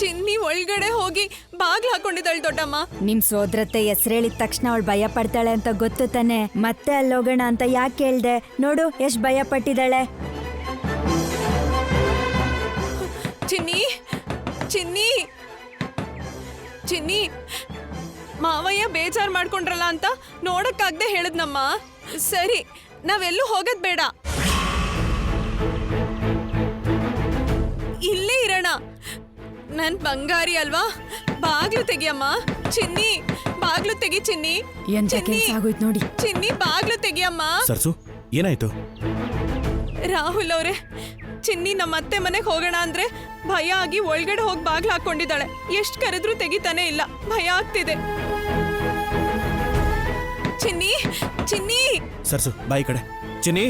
ಚಿನ್ನಿ ಒಳಗಡೆ ಹೋಗಿ ಬಾಗ್ಲು ಹಾಕೊಂಡಿದ್ದಾಳೆ ದೊಡ್ಡಮ್ಮ. ನಿಮ್ ಸೋದರತ್ತೆ ಹೆಸರೇಳಿದ ತಕ್ಷಣ ಅವಳು ಭಯ ಪಡ್ತಾಳೆ ಅಂತ ಗೊತ್ತು ತಾನೆ. ಮತ್ತೆ ಅಲ್ಲೋಗೋಣ ಅಂತ ಯಾಕೆ ಹೇಳ್ದೆ? ನೋಡು ಎಷ್ಟ್ ಭಯ ಪಟ್ಟಿದ್ದಾಳೆ. ಚಿನ್ನಿ, ಚಿನ್ನಿ, ಚಿನ್ನಿ ಮಾವಯ್ಯ ಬೇಜಾರ್ ಮಾಡ್ಕೊಂಡ್ರಲ್ಲ ಅಂತ ನೋಡಕ್ಕಾಗ್ದೆ ಹೇಳದ್ನಮ್ಮ. ಸರಿ, ನಾವೆಲ್ಲೂ ಹೋಗೋದ್ ಬೇಡ, ಇಲ್ಲೇ ಇರೋಣ. ನನ್ ಬಂಗಾರಿ ಅಲ್ವಾ? ಬಾಗ್ಲು ತೆಗಿಯಮ್ಮ. ಚಿನ್ನಿ ಬಾಗ್ಲು ತೆಗಿ. ಚಿನ್ನಿ, ಎಂತ ಕೆಲ್ಸ ಆಗೋಯ್ತು ನೋಡಿ. ಚಿನ್ನಿ ಬಾಗ್ಲು ತೆಗಿಯಮ್ಮ. ಸರ್ಸು, ಏನಾಯ್ತು? ರಾಹುಲ್ ಅವ್ರೆ, ಚಿನ್ನಿ ನಮ್ಮ ಅತ್ತೆ ಮನೆಗೆ ಹೋಗೋಣ ಅಂದ್ರೆ ಭಯ ಆಗಿ ಒಳಗಡೆ ಹೋಗಿ ಬಾಗ್ಲು ಹಾಕೊಂಡಿದ್ದಾಳೆ. ಎಷ್ಟ್ ಕರೆದ್ರೂ ತೆಗಿತಾನೆ ಇಲ್ಲ. ಭಯ ಆಗ್ತಿದೆ. ಚಿನ್ನಿ, ಚಿನ್ನಿ. ಸರ್ಸು, ಬಾಯಿ ಕಡೆ. ಚಿನ್ನಿ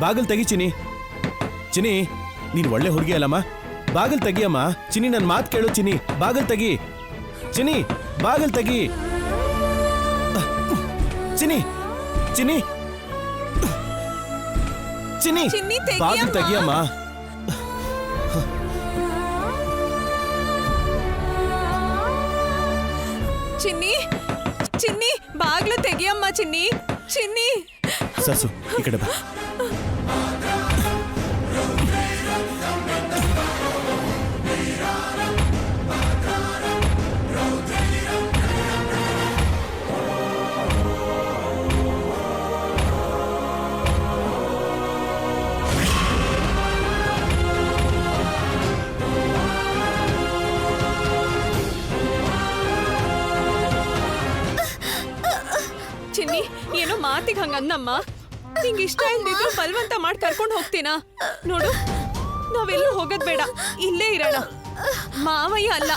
ಬಾಗಿಲು ತೆಗಿ. ಚಿನ್ನಿ, ಚಿನ್ನಿ ನೀನ್ ಒಳ್ಳೆ ಹುಡುಗಿ ಅಲ್ಲಮ್ಮ. ಬಾಗಿಲು ತೆಗಿಯಮ್ಮ. ಚಿನ್ನಿ ನನ್ನ ಮಾತು ಕೇಳು. ಚಿನ್ನಿ ಬಾಗಿಲು ತೆಗಿ. ಚಿನ್ನಿ ಬಾಗಿಲು ತೆಗಿ. ಚಿನ್ನಿ, ಚಿನ್ನಿ, ಚಿನ್ನಿ ಚಿನ್ನಿ ಬಾಗಿಲು ತೆಗಿಯಮ್ಮ. ಚಿನ್ನಿ, ಚಿನ್ನಿ ಬಾಗ್ಲು ತೆಗಿಯಮ್ಮ. ಚಿನ್ನಿ, ಚಿನ್ನಿ. ಸರ್ಸು, ಈ ಕಡೆ ಬಾ. ಚಿನ್ನಿ ಏನೋ ಮಾತಿಗೆ ಹಂಗಂದಮ್ಮ. ನಿಂಗೆ ಇಷ್ಟ ಇಲ್ದಿದ್ರು ಬಲ್ವಂತ ಮಾಡಿ ಕರ್ಕೊಂಡು ಹೋಗ್ತೀನಾ? ನೋಡು, ನಾವೆಲ್ಲೂ ಹೋಗೋದ್ ಬೇಡ, ಇಲ್ಲೇ ಇರೋಣ. ಮಾವಯ್ಯ ಅಲ್ಲ,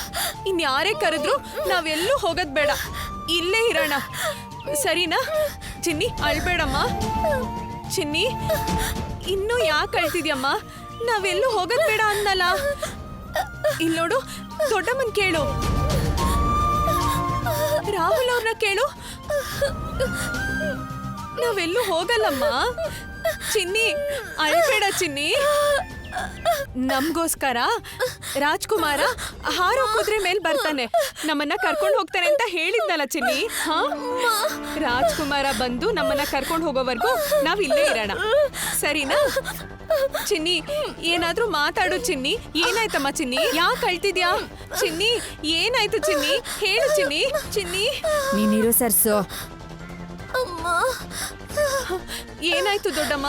ಇನ್ಯಾರೇ ಕರೆದ್ರು ನಾವೆಲ್ಲೂ ಹೋಗೋದ್ ಬೇಡ, ಇಲ್ಲೇ ಇರೋಣ. ಸರಿನಾ? ಚಿನ್ನಿ, ಅಳ್ಬೇಡಮ್ಮ. ಚಿನ್ನಿ, ಇನ್ನೂ ಯಾಕೆ ಅಳ್ತಿದ್ಯಮ್ಮ? ನಾವೆಲ್ಲೂ ಹೋಗೋದ್ ಬೇಡ ಅನ್ನಲ್ಲ. ಇಲ್ಲಿ ನೋಡು, ದೊಡ್ಡಮ್ಮನ್ ಕೇಳು, ರಾಹುಲ್ ಅವ್ರನ್ನ ಕೇಳು. ನಾವೆಲ್ಲೂ ಹೋಗಲ್ಲಮ್ಮ. ಚಿನ್ನಿ, ಅಳ್ಬೇಡ ಚಿನ್ನಿ. ನಮ್ಗೋಸ್ಕರ ರಾಜ್ಕುಮಾರ ಹಾರೋ ಕುದುರೆ ಮೇಲ್ ಬರ್ತಾನೆ, ನಮ್ಮನ್ನ ಕರ್ಕೊಂಡು ಹೋಗ್ತಾನೆ ಅಂತ ಹೇಳಿದ್ನಲ್ಲ ಚಿನ್ನಿ. ಹಾ, ರಾಜ್ಕುಮಾರ ಬಂದು ನಮ್ಮನ್ನ ಕರ್ಕೊಂಡು ಹೋಗೋವರೆಗೂ ನಾವ್ ಇಲ್ಲೇ ಇರೋಣ, ಸರಿನಾ? ಚಿನ್ನಿ, ಏನಾದ್ರೂ ಮಾತಾಡು ಚಿನ್ನಿ. ಏನಾಯ್ತಮ್ಮ ಚಿನ್ನಿ? ಯಾಕೆ ಅಳ್ತಿದ್ಯಾ? ಚಿನ್ನಿ, ಏನಾಯ್ತು ಚಿನ್ನಿ? ಹೇಳು ಚಿನ್ನಿ. ಚಿನ್ನಿ, ನೀನಿರು ಸರ್ಸು. ಏನಾಯ್ತು ದೊಡ್ಡಮ್ಮ?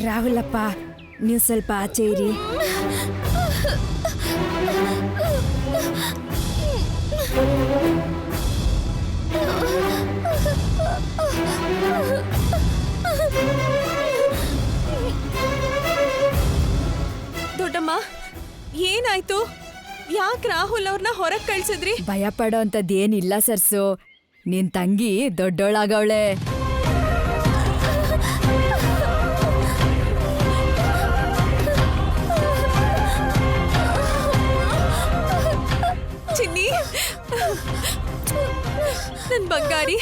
ರಾಹುಲಪ್ಪ, ನೀವು ಸ್ವಲ್ಪ ಆಚೆ ಇರಿ. ದೊಡ್ಡಮ್ಮ, ಏನಾಯ್ತು? ಯಾಕೆ ರಾಹುಲ್ ಅವ್ರನ್ನ ಹೊರಗೆ ಕಳ್ಸಿದ್ರಿ? ಭಯ ಪಡೋ ಅಂಥದ್ದೇನಿಲ್ಲ ಸರ್ಸು. ನಿನ್ ತಂಗಿ ದೊಡ್ಡೋಳಾಗವಳೆ. ಚಿನ್ನಿ, ನನ್ ಬಂಗಾರಿ.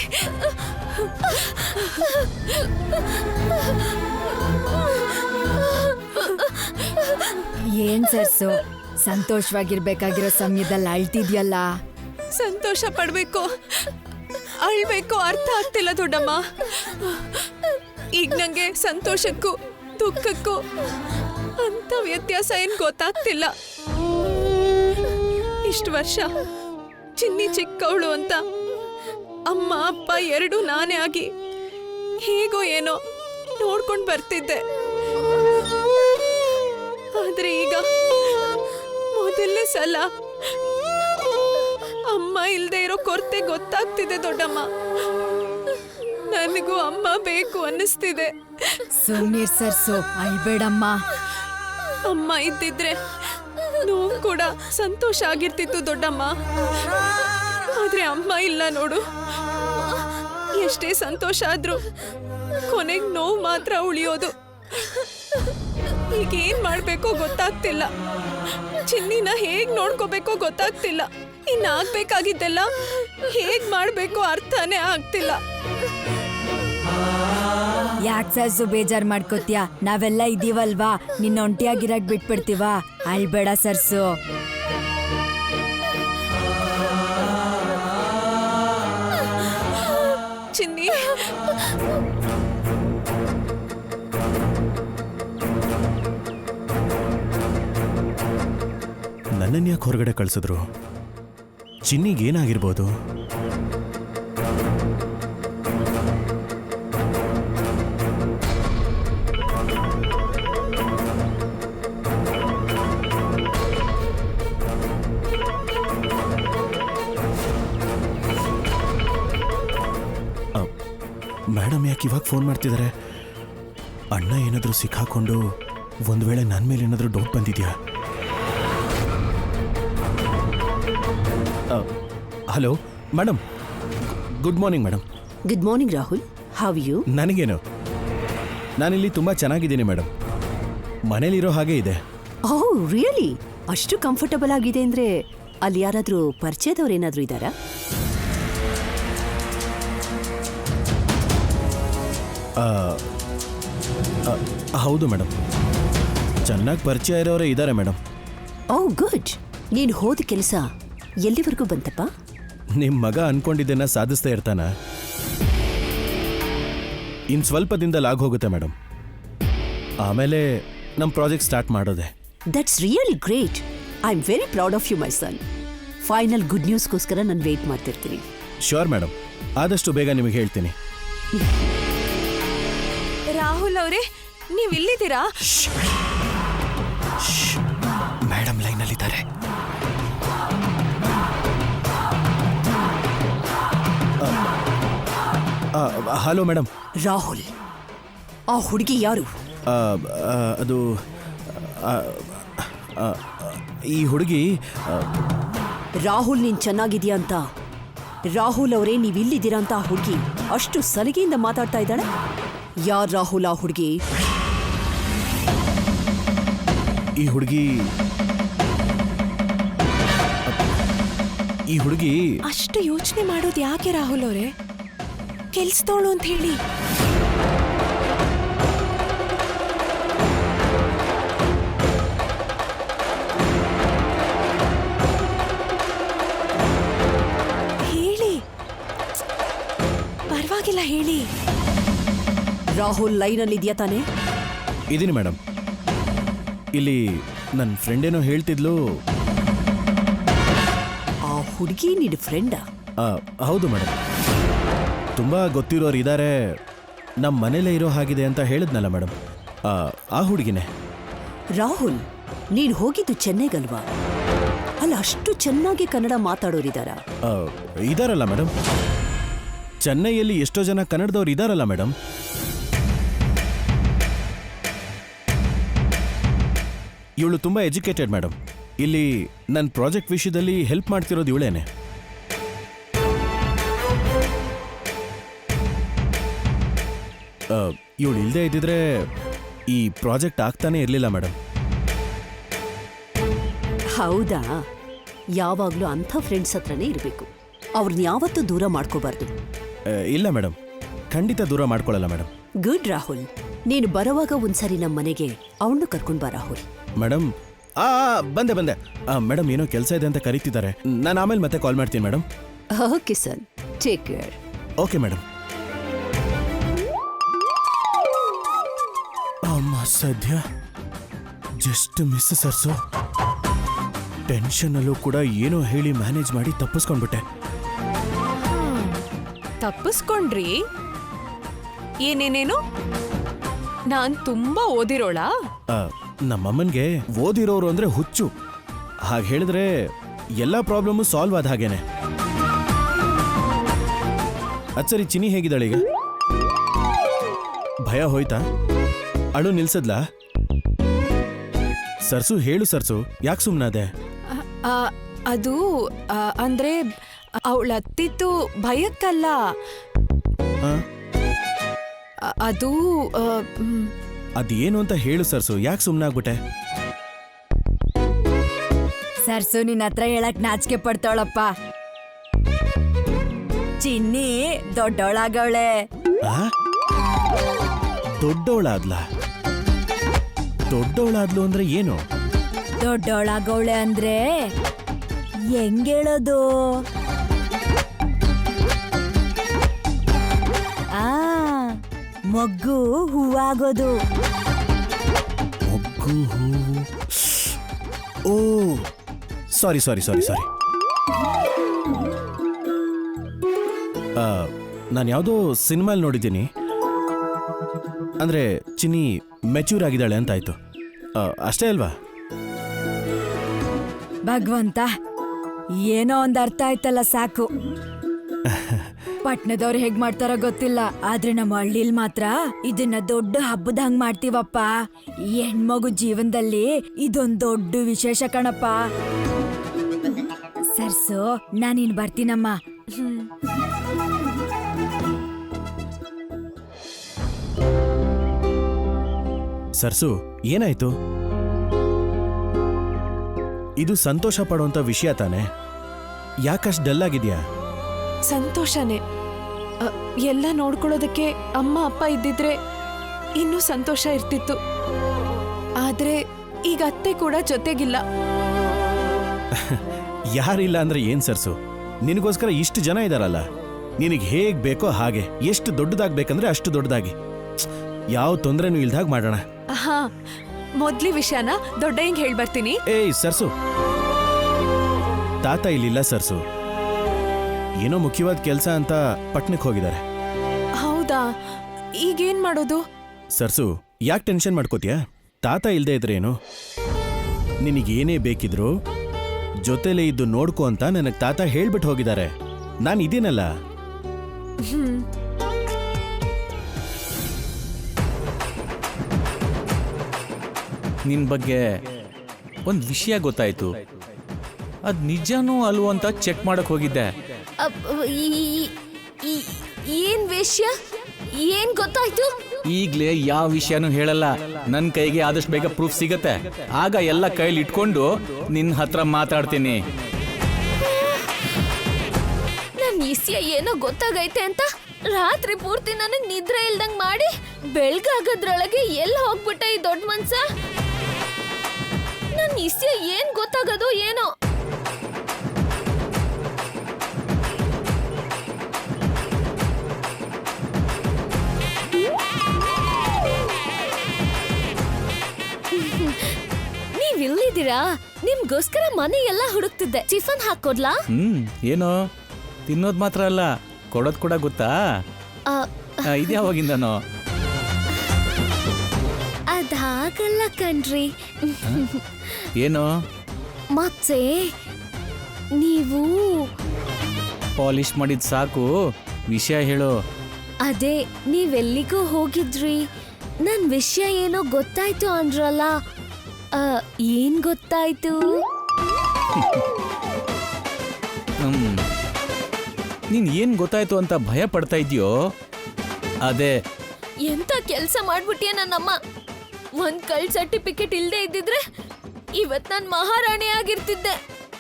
ಏನ್ ಸರ್ಸು, ಸಂತೋಷವಾಗಿರ್ಬೇಕಾಗಿರೋ ಸಮಯದಲ್ಲಿ ಅಳ್ತಿದ್ಯಲ್ಲ. ಸಂತೋಷ ಪಡ್ಬೇಕು, ಅಳ್ಬೇಕು ಅರ್ಥ ಆಗ್ತಿಲ್ಲ ದೊಡ್ಡಮ್ಮ. ಈಗ ನಂಗೆ ಸಂತೋಷಕ್ಕೂ ದುಃಖಕ್ಕೂ ಅಂತ ವ್ಯತ್ಯಾಸ ಏನ್ ಗೊತ್ತಾಗ್ತಿಲ್ಲ. ಇಷ್ಟು ವರ್ಷ ಚಿನ್ನಿ ಚಿಕ್ಕವಳು ಅಂತ ಅಮ್ಮ ಅಪ್ಪ ಎರಡೂ ನಾನೇ ಆಗಿ ಹೇಗೋ ಏನೋ ನೋಡ್ಕೊಂಡು ಬರ್ತಿದ್ದೆ. ಆದ್ರೆ ಈಗ ಮೊದಲನೇ ಸಲ ಅಮ್ಮ ಇಲ್ದೇ ಇರೋ ಕೊರತೆ ಗೊತ್ತಾಗ್ತಿದೆ ದೊಡ್ಡಮ್ಮ. ನನಗೂ ಅಮ್ಮ ಬೇಕು ಅನ್ನಿಸ್ತಿದೆ. ಸುಮ್ನಿರ್ ಸರ್ಸು, ಅಳ್ಬೇಡಮ್ಮ. ಅಮ್ಮ ಇದ್ದಿದ್ರೆ ನೋವು ಕೂಡ ಸಂತೋಷ ಆಗಿರ್ತಿತ್ತು ದೊಡ್ಡಮ್ಮ. ಆದ್ರೆ ಅಮ್ಮ ಇಲ್ಲ ನೋಡು. ಎಷ್ಟೇ ಸಂತೋಷ ಆದ್ರೂ ಕೊನೆಗೆ ನೋವು ಮಾತ್ರ ಉಳಿಯೋದು. ಈಗ ಏನ್ ಮಾಡ್ಬೇಕೋ ಗೊತ್ತಾಗ್ತಿಲ್ಲ. ಚಿನ್ನಿನ ಹೇಗ್ ನೋಡ್ಕೋಬೇಕೋ ಗೊತ್ತಾಗ್ತಿಲ್ಲ. ಇನ್ನಾಗ್ಬೇಕಾಗಿದ್ದೆಲ್ಲ ಹೇಗ್ ಮಾಡ್ಬೇಕೋ ಅರ್ಥನೇ ಆಗ್ತಿಲ್ಲ. ಯಾಕೆ ಸರ್ಸು ಬೇಜಾರ್ ಮಾಡ್ಕೋತ್ಯಾ? ನಾವೆಲ್ಲ ಇದೀವಲ್ವಾ, ನಿನ್ನ ಒಂಟಿಯಾಗಿರಕ್ ಬಿಟ್ಬಿಡ್ತೀವ. ಅಳ್ಬೇಡ ಸರ್ಸು. ಚಿನ್ನಿ, ನನ್ನನ್ನು ಯಾಕೆ ಹೊರಗಡೆ ಕಳಿಸಿದ್ರು? ಚಿನ್ನಿಗೇನಾಗಿರ್ಬೋದು? ಮೇಡಮ್ ಯಾಕೆ ಇವಾಗ ಫೋನ್ ಮಾಡ್ತಿದ್ದಾರೆ? ಅಣ್ಣ ಏನಾದರೂ ಸಿಕ್ಕಾಕೊಂಡು ಒಂದು ವೇಳೆ ನನ್ನ ಮೇಲೆ ಏನಾದರೂ ಡೌಟ್ ಬಂದಿದ್ಯಾ? Hello madam, good morning madam. Good morning Rahul, how you? ನನಗೇನು, ನಾನಿಲ್ಲಿ ತುಂಬ ಚೆನ್ನಾಗಿದ್ದೀನಿ ಮೇಡಮ್. ಮನೇಲಿರೋ ಹಾಗೆ ಇದೆ. ಓಹ್ ರಿಯಲಿ? ಅಷ್ಟು ಕಂಫರ್ಟಬಲ್ ಆಗಿದೆ ಅಂದ್ರೆ ಅಲ್ಲಿ ಯಾರಾದರೂ ಪರಿಚಯದವ್ರು ಏನಾದರೂ ಇದ್ದಾರಾ? ಹೌದು ಮೇಡಮ್, ಚೆನ್ನಾಗಿ ಪರಿಚಯ ಇರೋರೇ ಇದ್ದಾರೆ ಮೇಡಮ್. ಓಹ್ ಗುಡ್. ನೀನು ಹೋದ ಕೆಲಸ ಎಲ್ಲಿವರೆಗೂ ಬಂತಪ್ಪ? ನಿಮ್ಮ ಮಗ ಅನ್ಕೊಂಡಿದ್ದನ್ನ ಸಾಧಿಸ್ತಾ ಇರ್ತಾನ. ಇನ್ನು ಸ್ವಲ್ಪ ದಿನದಲ್ಲಿ ಆಗೋಗುತ್ತೆ ಮೇಡಮ್. ಆಮೇಲೆ ನಮ್ಮ ಪ್ರಾಜೆಕ್ಟ್ ಸ್ಟಾರ್ಟ್ ಮಾಡೋದೆ. That's really great. I am very proud of you my son. Final good ನ್ಯೂಸ್ಗೋಸ್ಕರ ನಾನು ವೇಟ್ ಮಾಡ್ತಿರ್ತೀನಿ. ಶ್ಯೂರ್ ಮೇಡಮ್, ಆದಷ್ಟು ಬೇಗ ನಿಮಗೆ ಹೇಳ್ತೀನಿ. ರಾಹುಲ್ ಅವರೇ, ನೀವಿಲ್ಲಿದ್ದೀರಾ? ಮೇಡಮ್ ಲೈನಲ್ಲಿದ್ದಾರೆ. Hello madam. ರಾಹುಲ್, ಆ ಹುಡುಗಿ ಯಾರು? ಅದು ಈ ಹುಡುಗಿ ರಾಹುಲ್ ನೀನ್ ಚೆನ್ನಾಗಿದ್ಯಾ ಅಂತ ರಾಹುಲ್ ಅವರೇ ನೀವಿಲ್ಲಿದ್ದೀರಾ ಅಂತ ಆ ಹುಡುಗಿ ಅಷ್ಟು ಸಲಿಗೆಯಿಂದ ಮಾತಾಡ್ತಾ ಇದ್ದಾಳೆ. ಯಾರ್ ರಾಹುಲ್ ಆ ಹುಡುಗಿ? ಈ ಹುಡುಗಿ ಅಷ್ಟು ಯೋಚನೆ ಮಾಡೋದು ಯಾಕೆ ರಾಹುಲ್ ಅವರೇ? ಕೆಲ್ಸದೋಳು ಅಂತ ಹೇಳಿ. ಹೇಳಿ, ಪರವಾಗಿಲ್ಲ ಹೇಳಿ. ರಾಹುಲ್ ಲೈನಲ್ಲಿ ಇದೆಯಾ ತಾನೆ? ಇದೀನಿ ಮೇಡಮ್. ಇಲ್ಲಿ ನನ್ನ ಫ್ರೆಂಡ್ ಏನೋ ಹೇಳ್ತಿದ್ಲು. ಆ ಹುಡುಗಿ ನಿನ್ನ ಫ್ರೆಂಡಾ? ಹೌದು ಮೇಡಮ್, ತುಂಬಾ ಗೊತ್ತಿರೋರು ಇದ್ದಾರೆ, ನಮ್ಮ ಮನೇಲೇ ಇರೋ ಹಾಗಿದೆ ಅಂತ ಹೇಳಿದ್ನಲ್ಲ ಮೇಡಮ್, ಆ ಹುಡುಗಿನೇ. ರಾಹುಲ್, ನೀನ್ ಹೋಗಿದ್ದು ಚೆನ್ನೈಗಲ್ವಾ? ಅಲ್ಲ, ಅಷ್ಟು ಚೆನ್ನಾಗಿ ಕನ್ನಡ ಮಾತಾಡೋರಿದಾರ? ಇದಾರಲ್ಲ ಮೇಡಮ್, ಚೆನ್ನೈಯಲ್ಲಿ ಎಷ್ಟೋ ಜನ ಕನ್ನಡದವ್ರು ಇದಾರಲ್ಲ ಮೇಡಮ್. ಇವಳು ತುಂಬಾ ಎಜುಕೇಟೆಡ್ ಮೇಡಮ್. ಇಲ್ಲಿ ನನ್ನ ಪ್ರಾಜೆಕ್ಟ್ ವಿಷಯದಲ್ಲಿ ಹೆಲ್ಪ್ ಮಾಡ್ತಿರೋದು ಇವಳೇನೆ. ಇವಳು ಇಲ್ಲದೆ ಇದ್ದಿದ್ರೆ ಈ ಪ್ರಾಜೆಕ್ಟ್ ಆಗ್ತಾನೆ ಇರಲಿಲ್ಲ ಮೇಡಮ್. ಹೌದಾ? ಯಾವಾಗ್ಲೂ ಅಂಥ ಫ್ರೆಂಡ್ಸ್ ಹತ್ರನೇ ಇರಬೇಕು. ಅವ್ರನ್ನ ಯಾವತ್ತೂ ದೂರ ಮಾಡ್ಕೋಬಾರ್ದು. ಇಲ್ಲ ಮೇಡಮ್, ಖಂಡಿತ ದೂರ ಮಾಡ್ಕೊಳ್ಳಲ್ಲ ಮೇಡಮ್. ಗುಡ್ ರಾಹುಲ್, ನೀನು ಬರುವಾಗ ಒಂದ್ಸರಿ ನಮ್ಮ ಮನೆಗೆ ಅವನು ಕರ್ಕೊಂಡ್ ಬಾ ರಾಹುಲ್. ಮೇಡಮ್, ಬಂದೆ ಮೇಡಮ್, ಏನೋ ಕೆಲಸ ಇದೆ ಅಂತ ಕರೀತಿದ್ದಾರೆ. ನಾನು ಆಮೇಲೆ ಮತ್ತೆ ಕಾಲ್ ಮಾಡ್ತೀನಿ madam. Okay sir, take care. Okay madam. ಅಮ್ಮ, ಸದ್ಯ ಜಸ್ಟ್ ಮಿಸ್ ಸರ್ಸು. ಟೆನ್ಷನಲ್ಲೂ ಕೂಡ ಏನೋ ಹೇಳಿ ಮ್ಯಾನೇಜ್ ಮಾಡಿ ತಪ್ಪಿಸ್ಕೊಂಡ್ಬಿಟ್ಟೆ. ತಪ್ಪಿಸ್ಕೊಂಡ್ರಿ? ಏನೇನೇನು? ನಾನ್ ತುಂಬಾ ಓದಿರೋಳಾ? ನಮ್ಮಮ್ಮನ್ಗೆ ಓದಿರೋರು ಅಂದ್ರೆ ಹುಚ್ಚು. ಹಾಗೆ ಹೇಳಿದ್ರೆ ಎಲ್ಲ ಪ್ರಾಬ್ಲಮ್ಮು ಸಾಲ್ವ್ ಆದ ಹಾಗೇನೆ. ಅದ್ ಸರಿ, ಚಿನಿ ಹೇಗಿದ್ದಾಳೆ ಈಗ? ಭಯ ಹೋಯ್ತಾ? ಅಳು ನಿಲ್ಸದ್ಲಾ? ಸರ್ಸು ಹೇಳು ಸರ್ಸು, ಯಾಕೆ ಸುಮ್ಮನಾದೆ? ಅದು ಅಂದ್ರೆ ಅವಳ ಅತ್ತಿತ್ತು ಭಯಕ್ಕಲ್ಲ. ಅದು ಅದೇನು ಅಂತ ಹೇಳು ಸರ್ಸು, ಯಾಕೆ ಸುಮ್ಮನಾಗ್ಬಿಟ್ಟೆ? ಸರ್ಸು ನಿನ್ನ ಹತ್ರ ಹೇಳಕ್ ನಾಚಿಕೆ ಪಡ್ತಾವಳಪ್ಪ. ಚಿನ್ನಿ ದೊಡ್ಡವಳಾಗವಳೆ. ದೊಡ್ಡವಳಾದ್ಲು ಅಂದ್ರೆ ಏನು? ದೊಡ್ಡವಳಾಗವಳೆ ಅಂದ್ರೆ ಹೆಂಗೇಳೋದು? ಮೊಗ್ಗು ಹೂವಾಗೋದು. ಮೊಗ್ಗು ಹೂವು? ಓ, ಸಾರಿ. ನಾನು ಯಾವುದೋ ಸಿನಿಮಾಲ್ ನೋಡಿದ್ದೀನಿ. ಅಂದ್ರೆ ಚಿನ್ನಿ ಮೆಚ್ಯೂರ್ ಆಗಿದ್ದಾಳೆ ಅಂತಾಯ್ತು, ಅಷ್ಟೇ ಅಲ್ವಾ? ಭಗವಂತ, ಏನೋ ಒಂದ್ ಅರ್ಥ ಆಯ್ತಲ್ಲ ಸಾಕು. ಪಟ್ನದವ್ರು ಹೇಗ್ ಮಾಡ್ತಾರೋ ಗೊತ್ತಿಲ್ಲ, ಆದ್ರೆ ನಮ್ಮ ಹಳ್ಳಿಲ್ ಮಾತ್ರ ಇದನ್ನ ದೊಡ್ಡ ಹಬ್ಬದ ಹಂಗ್ ಮಾಡ್ತೀವಪ್ಪ. ಹೆಣ್ಮಗು ಜೀವನದಲ್ಲಿ ಇದೊಂದ್ ದೊಡ್ಡ ವಿಶೇಷ ಕಣಪ್ಪ. ಸರ್ಸು, ನಾನಿನ್ ಬರ್ತೀನಮ್ಮ. ಸರ್ಸು, ಏನಾಯ್ತು? ಇದು ಸಂತೋಷ ಪಡುವಂತ ವಿಷಯ ತಾನೆ, ಯಾಕಷ್ಟು ಡಲ್ ಆಗಿದ್ಯಾ? ಸಂತೋಷನೇ. ಎಲ್ಲ ನೋಡ್ಕೊಳ್ಳೋದಕ್ಕೆ ಅಮ್ಮ ಅಪ್ಪ ಇದ್ದಿದ್ರೆ ಇನ್ನೂ ಸಂತೋಷ ಇರ್ತಿತ್ತು. ಆದ್ರೆ ಈಗ ಅತ್ತೆ ಕೂಡ ಜೊತೆಗಿಲ್ಲ. ಯಾರಿಲ್ಲ ಅಂದ್ರೆ ಏನ್ ಸರ್ಸು, ನಿನಗೋಸ್ಕರ ಇಷ್ಟು ಜನ ಇದಾರಲ್ಲ. ನಿನಗೆ ಹೇಗ್ ಬೇಕೋ ಹಾಗೆ, ಎಷ್ಟು ದೊಡ್ಡದಾಗ್ಬೇಕಂದ್ರೆ ಅಷ್ಟು ದೊಡ್ಡದಾಗಿ, ಯಾವ ತೊಂದರೆನೂ ಇಲ್ದಾಗ ಮಾಡೋಣ. ಹಾ, ಮೊದ್ಲಿ ವಿಷಯನ ದೊಡ್ಡ ಹಿಂಗ್ ಹೇಳ್ಬರ್ತೀನಿ. ಏಯ್ ಸರ್ಸು, ತಾತ ಇಲ್ಲಿಲ್ಲ ಸರ್ಸು, ಏನೋ ಮುಖ್ಯವಾದ ಕೆಲಸ ಅಂತ ಪಟ್ನಕ್ಕೆ ಹೋಗಿದ್ದಾರೆ. ಹೌದಾ? ಈಗೇನ್ ಮಾಡೋದು? ಸರ್ಸು, ಯಾಕೆ ಟೆನ್ಷನ್ ಮಾಡ್ಕೋತೀಯ? ತಾತ ಇಲ್ದೇ ಇದ್ರೇನು, ನಿನಗೇನೇ ಬೇಕಿದ್ರು ಜೊತೆಲೇ ಇದ್ದು ನೋಡ್ಕೊ ಅಂತ ನನಗೆ ತಾತ ಹೇಳ್ಬಿಟ್ಟು ಹೋಗಿದ್ದಾರೆ. ನಾನು ಇದೀನಲ್ಲ. ನಿನ್ನ ಬಗ್ಗೆ ಒಂದು ವಿಷಯ ಗೊತ್ತಾಯ್ತು. ಅದು ನಿಜನೂ ಅಲ್ವೋ ಅಂತ ಚೆಕ್ ಮಾಡಕ್ ಹೋಗಿದ್ದೆ. ಏನ್ ವಿಷಯ? ಏನ್ ಗೊತ್ತಾಯ್ತು? ಈಗ್ಲೇ ಯಾವ ವಿಷಯನೂ ಹೇಳಲ್ಲ. ನನ್ನ ಕೈಗೆ ಆದಷ್ಟು ಬೇಗ ಪ್ರೂಫ್ ಸಿಗತ್ತೆ. ಆಗ ಎಲ್ಲ ಕೈಲಿ ಇಟ್ಕೊಂಡು ನಿನ್ನ ಹತ್ರ ಮಾತಾಡ್ತೀನಿ. ನನ್ ವಿಷಯ ಏನೋ ಗೊತ್ತಾಗೈತೆ ಅಂತ ರಾತ್ರಿ ಪೂರ್ತಿ ನನಗ್ ನಿದ್ರೆ ಇಲ್ದಂಗ್ ಮಾಡಿ ಬೆಳ್ಗಾಗದ್ರೊಳಗೆ ಎಲ್ಲಿ ಹೋಗ್ಬಿಟ್ಟ ಈ ದೊಡ್ಡ ಮನ್ಸ? ನನ್ ವಿಷಯ ಏನ್ ಗೊತ್ತಾಗದು ಏನೋ. ನೀವ್ ಇಲ್ಲಿದ್ದೀರಾ? ನಿಮ್ಗೋಸ್ಕರ ಮನೆ ಎಲ್ಲ ಹುಡುಕ್ತಿದ್ದೆ. ಟಿಫನ್ ಹಾಕೊಡ್ಲಾ? ಏನೋ ತಿನ್ನೋದ್ ಮಾತ್ರ ಅಲ್ಲ, ಕೊಡೋದ್ ಕೂಡ ಗೊತ್ತಾ? ಇದ್ಯಾವಾಗಿಂದನೋ? ಅದಾಗಲ್ಲ ಕಣ್ರಿ. ಏನೋ ಮತ್ತೆ ನೀವು ಪಾಲಿಶ್ ಮಾಡಿದ್ ಸಾಕು, ವಿಷಯ ಹೇಳು. ಅದೇ ನೀವೆಲ್ಲಿಗೂ ಹೋಗಿದ್ರಿ, ನನ್ ವಿಷಯ ಏನೋ ಗೊತ್ತಾಯ್ತು ಅಂದ್ರಲ್ಲ, ಏನ್ ಗೊತ್ತಾಯ್ತು? ನೀನ್ ಏನ್ ಗೊತ್ತಾಯ್ತು ಅಂತ ಭಯ ಪಡ್ತಾ ಇದ್ಯೋ ಅದೇ. ಎಂತ ಕೆಲ್ಸ ಮಾಡ್ಬಿಟ್ಟಿಯ ನನ್ನಮ್ಮ. ಒಂದ್ ಕಳ್ ಸರ್ಟಿಫಿಕೇಟ್ ಇಲ್ದೇ ಇದ್ದಿದ್ರೆ ಇವತ್ ನಾನ್ ಮಹಾರಾಣಿ ಆಗಿರ್ತಿದ್ದೆ.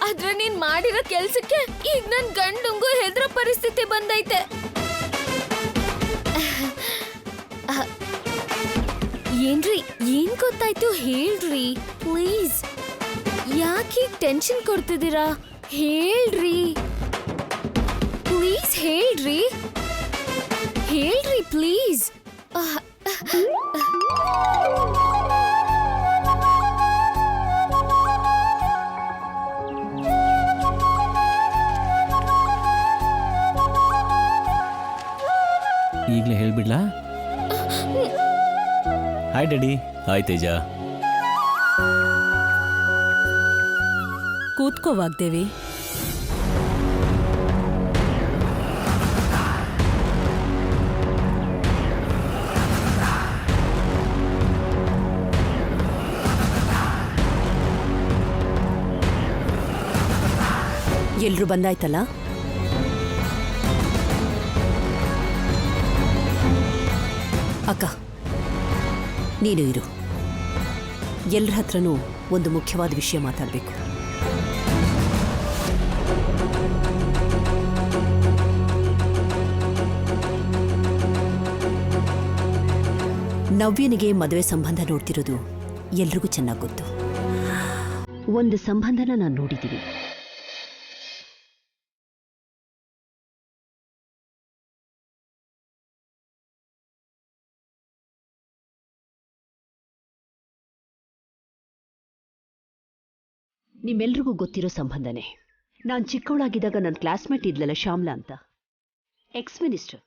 ಆದ್ರೆ ನೀನ್ ಮಾಡಿರೋ ಕೆಲ್ಸಕ್ಕೆ ಈಗ ನನ್ ಗಂಡುಂಗು ಹೆದ್ರ ಪರಿಸ್ಥಿತಿ ಬಂದೈತೆ. ಏನ್ರಿ, ಏನ್ ಗೊತ್ತಾಯ್ತು ಹೇಳ್ರಿ ಪ್ಲೀಸ್. ಯಾಕೆ ಟೆನ್ಷನ್ ಕೊಡ್ತಿದ್ದೀರಾ? ಹೇಳ್ರಿ ಪ್ಲೀಸ್, ಹೇಳ್ರಿ ಹೇಳ್ರಿ ಪ್ಲೀಸ್. ಈಗಲೇ ಹೇಳ್ಬಿಡ್ಲಾ? Hi daddy. ಹಾಯ್ ತೇಜ. ಕೂತ್ಕೋ ವಾಗ್ದೇವಿ. ಎಲ್ರೂ ಬಂದಾಯ್ತಲ್ಲ? ಅಕ್ಕ, ನೀನು ಇರು. ಎಲ್ಲರ ಹತ್ರನೂ ಒಂದು ಮುಖ್ಯವಾದ ವಿಷಯ ಮಾತಾಡಬೇಕು. ನವ್ಯನಿಗೆ ಮದುವೆ ಸಂಬಂಧ ನೋಡ್ತಿರೋದು ಎಲ್ರಿಗೂ ಚೆನ್ನಾಗಿ ಗೊತ್ತು. ಒಂದು ಸಂಬಂಧನ ನಾನು ನೋಡಿದ್ದೀನಿ. ನಿಮ್ಮೆಲ್ರಿಗೂ ಗೊತ್ತಿರೋ ಸಂಬಂಧನೇ. ನಾನು ಚಿಕ್ಕವಳಾಗಿದ್ದಾಗ ನನ್ನ ಕ್ಲಾಸ್ಮೇಟ್ ಇದ್ಲಲ್ಲ ಶ್ಯಾಮ್ಲಾ ಅಂತ, ಎಕ್ಸ್ ಮಿನಿಸ್ಟರ್,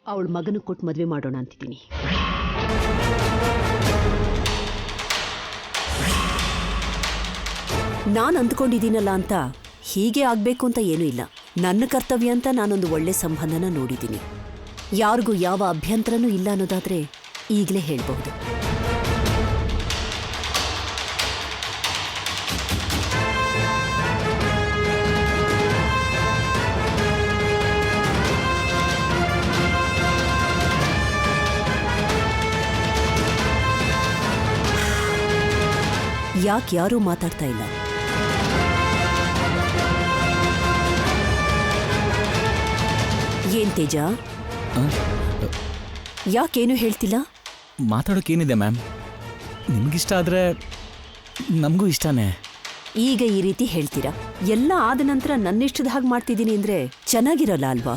ಅವಳ ಮಗನ ಕೊಟ್ಟು ಮದುವೆ ಮಾಡೋಣ ಅಂತಿದ್ದೀನಿ. ನಾನು ಅಂದ್ಕೊಂಡಿದ್ದೀನಲ್ಲ ಅಂತ ಹೀಗೆ ಆಗಬೇಕು ಅಂತ ಏನೂ ಇಲ್ಲ. ನನ್ನ ಕರ್ತವ್ಯ ಅಂತ ನಾನೊಂದು ಒಳ್ಳೆ ಸಂಬಂಧನ ನೋಡಿದ್ದೀನಿ. ಯಾರಿಗೂ ಯಾವ ಅಭ್ಯಂತರನೂ ಇಲ್ಲ ಅನ್ನೋದಾದರೆ ಈಗಲೇ ಹೇಳಬಹುದು. ಯಾಕೆ ಯಾರೂ ಮಾತಾಡ್ತಾ ಇಲ್ಲ? ಏನ್ ತೇಜ, ಯಾಕೇನು ಹೇಳ್ತಿಲ್ಲ? ಮಾತಾಡೋಕೇನಿದೆ ಮ್ಯಾಮ್, ನಿಮ್ಗಿಷ್ಟ ಆದ್ರೆ ನಮಗೂ ಇಷ್ಟನೇ. ಈಗ ಈ ರೀತಿ ಹೇಳ್ತೀರಾ? ಎಲ್ಲ ಆದ ನಂತರ ನನ್ನಿಷ್ಟದ ಹಾಗೆ ಮಾಡ್ತಿದ್ದೀನಿ ಅಂದ್ರೆ ಚೆನ್ನಾಗಿರಲ್ಲ ಅಲ್ವಾ?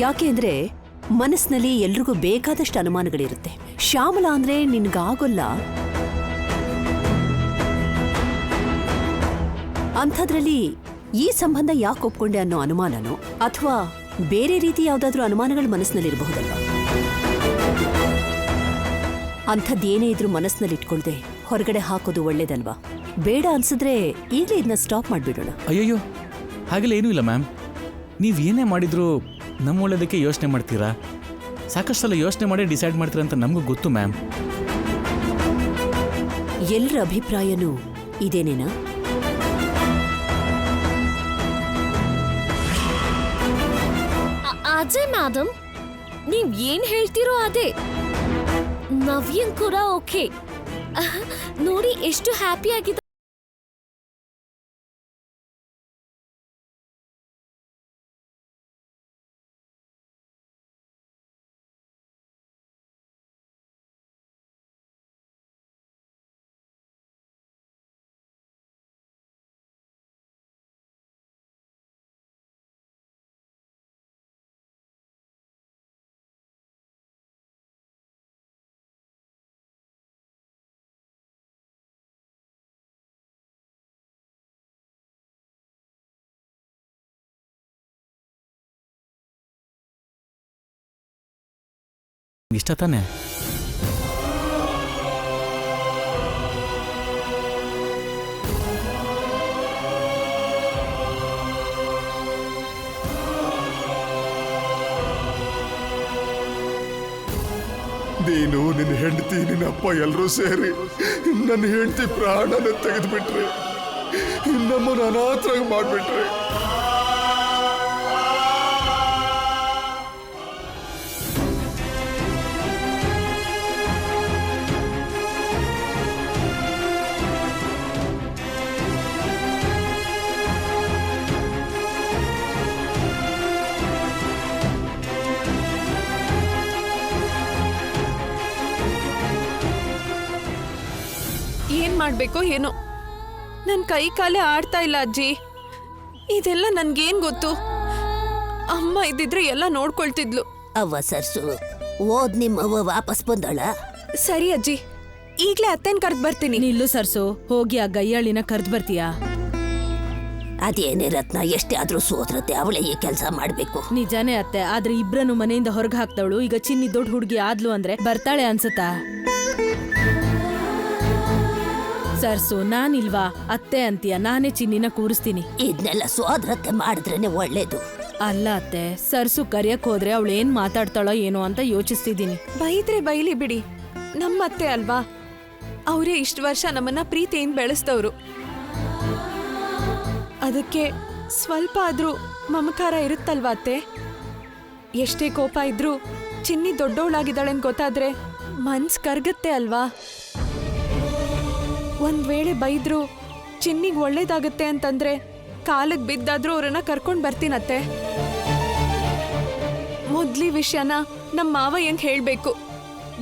ಯಾಕೆ ಅಂದ್ರೆ ಮನಸ್ಸಿನಲ್ಲಿ ಎಲ್ರಿಗೂ ಬೇಕಾದಷ್ಟು ಅನುಮಾನಗಳಿರುತ್ತೆ. ಶ್ಯಾಮಲಾ ಅಂದ್ರೆ ನಿನ್ಗಾಗೋಲ್ಲ, ಅಂಥದ್ರಲ್ಲಿ ಈ ಸಂಬಂಧ ಯಾಕೆ ಒಪ್ಕೊಂಡೆ ಅನ್ನೋ ಅನುಮಾನನೋ ಅಥವಾ ಬೇರೆ ರೀತಿ ಯಾವುದಾದ್ರೂ ಅನುಮಾನಗಳು ಮನಸ್ಸಿನಲ್ಲಿರಬಹುದಲ್ವಾ? ಅಂಥದ್ದೇನೇ ಇದ್ರೂ ಮನಸ್ಸಿನಲ್ಲಿ ಇಟ್ಕೊಳ್ದೆ ಹೊರಗಡೆ ಹಾಕೋದು ಒಳ್ಳೇದಲ್ವಾ? ಬೇಡ ಅನ್ಸಿದ್ರೆ ಈಗಲೇ ಇದನ್ನ ಸ್ಟಾಪ್ ಮಾಡಿಬಿಡೋಣ. ಅಯ್ಯಯ್ಯೋ, ಹಾಗೆಲ್ಲ ಏನೂ ಇಲ್ಲ ಮ್ಯಾಮ್. ನೀವೇನೇ ಮಾಡಿದ್ರು ನಮ್ಮ ಒಳ್ಳೇದಕ್ಕೆ ಯೋಚನೆ ಮಾಡ್ತೀರಾ. ಸಾಕಷ್ಟು ಸಲ ಯೋಚನೆ ಮಾಡಿ ಡಿಸೈಡ್ ಮಾಡ್ತೀರ ಅಂತ ನಮಗೂ ಗೊತ್ತು ಮ್ಯಾಮ್. ಎಲ್ಲರ ಅಭಿಪ್ರಾಯನೂ ಇದೇನೇನಾ? ಅದೇ ಮೇಡಮ್, ನೀವ್ ಏನ್ ಹೇಳ್ತಿರೋ ಅದೇ. ನವ್ಯನ್ ಕೂಡ ಓಕೆ. ನೋಡಿ ಎಷ್ಟು ಹ್ಯಾಪಿ ಆಗಿದೆ. ಇಷ್ಟ ತಾನೆ? ನೀನು ನಿನ್ನ ಹೆಂಡತಿ ನಿನ್ನ ಅಪ್ಪ ಎಲ್ಲರೂ ಸೇರಿ ನನ್ನ ಹೆಂಡತಿ ಪ್ರಾಣನ ತೆಗೆದುಬಿಟ್ರೆ, ನಮ್ಮನ್ನು ಅನಾಥ ಮಾಡಿಬಿಟ್ರೆ, ಏನ್ ಮಾಡ್ಬೇಕೋ ಏನೋ, ನನ್ ಕೈ ಕಾಲೇ ಆಡ್ತಾ ಇಲ್ಲ ಅಜ್ಜಿ. ಇದೆಲ್ಲ ನನ್ಗೇನ್ ಗೊತ್ತು? ಅಮ್ಮ ಇದ್ದಿದ್ರೆ ಎಲ್ಲ ನೋಡ್ಕೊಳ್ತಿದ್ಲು. ಅವ್ವ ಸರ್ಸು, ಓದ್ ನಿಮ್ಮವ್ವ ವಾಪಸ್ ಬಂದಳ? ಸರಿ ಅಜ್ಜಿ, ಈಗ್ಲೇ ಅತ್ತೆನ್ ಕರ್ದ್ ಬರ್ತೀನಿ. ನಿಲ್ಲು ಸರ್ಸು, ಹೋಗಿ ಆ ಗಯ್ಯಾಳಿನ ಕರ್ದ್ ಬರ್ತೀಯಾ? ಅದೇನೇ ರತ್ನ, ಎಷ್ಟೇ ಆದ್ರೂ ಸೋದ್ರತೆ ಅವಳೇ ಈ ಕೆಲಸ ಮಾಡ್ಬೇಕು. ನಿಜಾನೇ ಅತ್ತೆ, ಆದ್ರೆ ಇಬ್ರನ್ನು ಮನೆಯಿಂದ ಹೊರಗೆ ಹಾಕ್ತವಳು. ಈಗ ಚಿನ್ನಿ ದೊಡ್ಡ ಹುಡುಗಿ ಆದ್ಲು ಅಂದ್ರೆ ಬರ್ತಾಳೆ ಅನ್ಸತ್ತಾ? ಸರ್ಸು, ನಾನಿಲ್ವಾ ಅತ್ತೆ ಅಂತೀಯ? ನಾನೇ ಚಿನ್ನಿನ ಕೂರಿಸ್ತೀನಿ. ಇದನ್ನೆಲ್ಲ ಸೋದ್ರತೆ ಮಾಡಿದ್ರೇನೆ ಒಳ್ಳೇದು. ಅಲ್ಲ ಅತ್ತೆ, ಸರ್ಸು ಕರಿಯಕ್ ಹೋದ್ರೆ ಅವಳು ಏನ್ ಮಾತಾಡ್ತಾಳೋ ಏನೋ ಅಂತ ಯೋಚಿಸ್ತಿದ್ದೀನಿ. ಬೈದ್ರೆ ಬೈಲಿ ಬಿಡಿ, ನಮ್ಮತ್ತೆ ಅಲ್ವಾ? ಅವರೇ ಇಷ್ಟು ವರ್ಷ ನಮ್ಮನ್ನ ಪ್ರೀತಿಯಿಂದ ಬೆಳೆಸ್ತವ್ರು. ಅದಕ್ಕೆ ಸ್ವಲ್ಪ ಆದ್ರೂ ಮಮಕಾರ ಇರುತ್ತಲ್ವಾ ಅತ್ತೆ? ಎಷ್ಟೇ ಕೋಪ ಇದ್ರೂ ಚಿನ್ನಿ ದೊಡ್ಡವಳಾಗಿದ್ದಾಳೆ ಅಂತ ಗೊತ್ತಾದ್ರೆ ಮನ್ಸ್ ಕರ್ಗತ್ತೆ ಅಲ್ವಾ? ಒಂದ್ ವೇಳೆ ಬೈದ್ರು ಚಿನ್ನಿಗ್ ಒಳ್ಳೇದಾಗತ್ತೆ ಅಂತಂದ್ರೆ ಕಾಲಕ್ ಬಿದ್ದಾದ್ರೂ ಅವ್ರನ್ನ ಕರ್ಕೊಂಡ್ ಬರ್ತೀನತ್ತೆ. ಮೊದ್ಲಿ ವಿಷಯನ ನಮ್ಮ ಮಾವ ಹೆಂಗ್ ಹೇಳ್ಬೇಕು,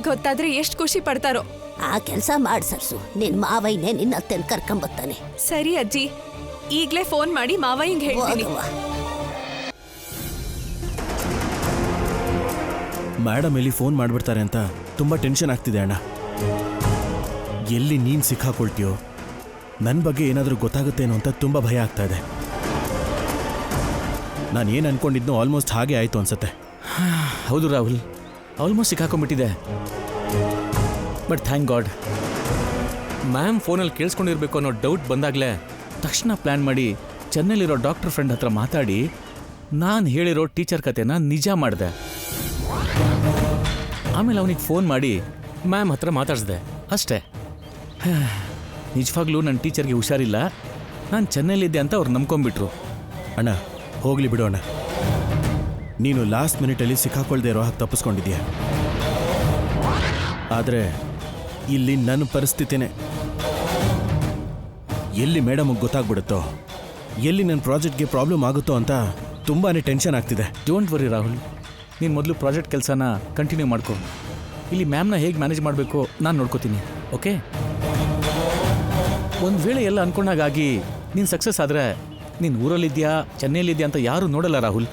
ಗೊತ್ತಾದ್ರೆ ಎಷ್ಟ್ ಖುಷಿ ಪಡ್ತಾರೋ. ಆ ಕೆಲಸ ಮಾಡ್ ಸರ್ಸು, ನಿನ್ ಮಾವಯ್ಯನೇ ನಿನ್ನ ಅತ್ತೆನ್ ಕರ್ಕೊಂಬರ್ತಾನೆ. ಸರಿ ಅಜ್ಜಿ, ಈಗ್ಲೇ ಫೋನ್ ಮಾಡಿ ಮಾವ ಹಿಂಗ್ ಹೇಳ್ತೀನಿ. ಮೇಡಮ್ ಎಲ್ಲಿ ಫೋನ್ ಮಾಡ್ಬಿಡ್ತಾರೆ ಅಂತ ತುಂಬಾ ಟೆನ್ಷನ್ ಆಗ್ತಿದೆ ಅಣ್ಣ. ಎಲ್ಲಿ ನೀನ್ ಸಿಕ್ಕಾಕೊಳ್ತೀಯೋ, ನನ್ನ ಬಗ್ಗೆ ಏನಾದರೂ ಗೊತ್ತಾಗುತ್ತೇನೋ ಅಂತ ತುಂಬಾ ಭಯ ಆಗ್ತಾ ಇದೆ. ನಾನು ಏನು ಅನ್ಕೊಂಡಿದ್ನೋ ಆಲ್ಮೋಸ್ಟ್ ಹಾಗೆ ಆಯ್ತು ಅನ್ಸತ್ತೆ. ಹೌದು ರಾಹುಲ್, ಆಲ್ಮೋಸ್ಟ್ ಸಿಕ್ಕಾಕೊಂಡ್ಬಿಟ್ಟಿದೆ. ಬಟ್ ಥ್ಯಾಂಕ್ ಗಾಡ್, ಮ್ಯಾಮ್ ಫೋನಲ್ಲಿ ಕೇಳಿಸ್ಕೊಂಡಿರ್ಬೇಕು ಅನ್ನೋ ಡೌಟ್ ಬಂದಾಗಲೇ ತಕ್ಷಣ ಪ್ಲ್ಯಾನ್ ಮಾಡಿ ಚೆನ್ನೈಲಿರೋ ಡಾಕ್ಟರ್ ಫ್ರೆಂಡ್ ಹತ್ರ ಮಾತಾಡಿ ನಾನು ಹೇಳಿರೋ ಟೀಚರ್ ಕತೆನ ನಿಜ ಮಾಡಿದೆ. ಆಮೇಲೆ ಅವನಿಗೆ ಫೋನ್ ಮಾಡಿ ಮ್ಯಾಮ್ ಹತ್ರ ಮಾತಾಡಿಸ್ದೆ ಅಷ್ಟೇ. ನಿಜವಾಗ್ಲೂ ನನ್ನ ಟೀಚರ್ಗೆ ಹುಷಾರಿಲ್ಲ, ನಾನು ಚೆನ್ನೈಲಿದ್ದೆ ಅಂತ ಅವ್ರು ನಂಬ್ಕೊಂಡ್ಬಿಟ್ರು. ಅಣ್ಣ ಹೋಗ್ಲಿ ಬಿಡು ಅಣ್ಣ, ನೀನು ಲಾಸ್ಟ್ ಮಿನಿಟಲ್ಲಿ ಸಿಕ್ಕಾಕೊಳ್ದೇ ಇರೋ ಹಾಗೆ ತಪ್ಪಿಸ್ಕೊಂಡಿದ್ದೀಯ. ಆದರೆ ಇಲ್ಲಿ ನನ್ನ ಪರಿಸ್ಥಿತಿನೇ, ಎಲ್ಲಿ ಮೇಡಮ್ಗೆ ಗೊತ್ತಾಗ್ಬಿಡುತ್ತೋ, ಎಲ್ಲಿ ನನ್ನ ಪ್ರಾಜೆಕ್ಟ್ಗೆ ಪ್ರಾಬ್ಲಮ್ ಆಗುತ್ತೋ ಅಂತ ತುಂಬಾ ಟೆನ್ಷನ್ ಆಗ್ತಿದೆ. ಡೋಂಟ್ ವರಿ ರಾಹುಲ್, ನೀನು ಮೊದಲು ಪ್ರಾಜೆಕ್ಟ್ ಕೆಲಸನ ಕಂಟಿನ್ಯೂ ಮಾಡ್ಕೊ. ಇಲ್ಲಿ ಮ್ಯಾಮ್ನ ಹೇಗೆ ಮ್ಯಾನೇಜ್ ಮಾಡಬೇಕು ನಾನು ನೋಡ್ಕೋತೀನಿ, ಓಕೆ? ಒಂದು ವೇಳೆ ಎಲ್ಲ ಅನ್ಕೊಂಡಾಗಾಗಿ ನೀನು ಸಕ್ಸಸ್ ಆದರೆ ನೀನು ಊರಲ್ಲಿದ್ಯಾ ಚೆನ್ನೈಲಿದ್ಯಾ ಅಂತ ಯಾರೂ ನೋಡಲ್ಲ ರಾಹುಲ್.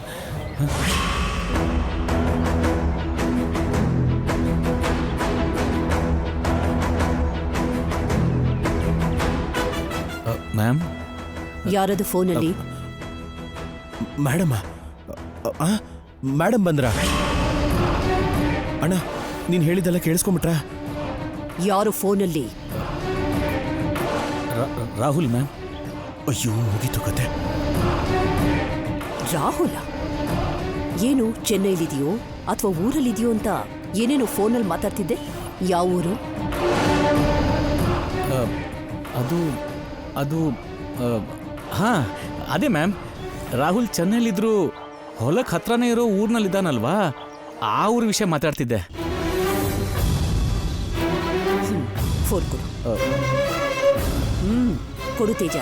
ಮ್ಯಾಮ್, ಯಾರದು ಫೋನಲ್ಲಿ? ಮೇಡಮ್ ಮೇಡಮ್ ಬಂದ್ರ? ಅಣ್ಣ ನೀನು ಹೇಳಿದ್ದೆಲ್ಲ ಕೇಳಿಸ್ಕೊಂಬಿಟ್ರಾ? ಯಾರು ಫೋನಲ್ಲಿ? ರಾಹುಲ್ ಮ್ಯಾಮ್. ಅಯ್ಯೋ ಮುಗೀತು ಕತೆ. ರಾಹುಲ? ಏನು ಚೆನ್ನೈಲಿದೆಯೋ ಅಥವಾ ಊರಲ್ಲಿದೆಯೋ ಅಂತ ಏನೇನೋ ಫೋನಲ್ಲಿ ಮಾತಾಡ್ತಿದ್ದೆ? ಯಾವ ಊರು? ಅದು ಅದು ಹಾ ಅದೇ ಮ್ಯಾಮ್, ರಾಹುಲ್ ಚೆನ್ನೈಲಿದ್ರು ಹೊಲಕ್ಕೆ ಹತ್ರನೇ ಇರೋ ಊರ್ನಲ್ಲಿದ್ದಾನಲ್ವಾ, ಆ ಊರ ವಿಷಯ ಮಾತಾಡ್ತಿದ್ದೆ. ಫೋನ್ ಕೊಡು. ಕೊಡು ತೇಜ.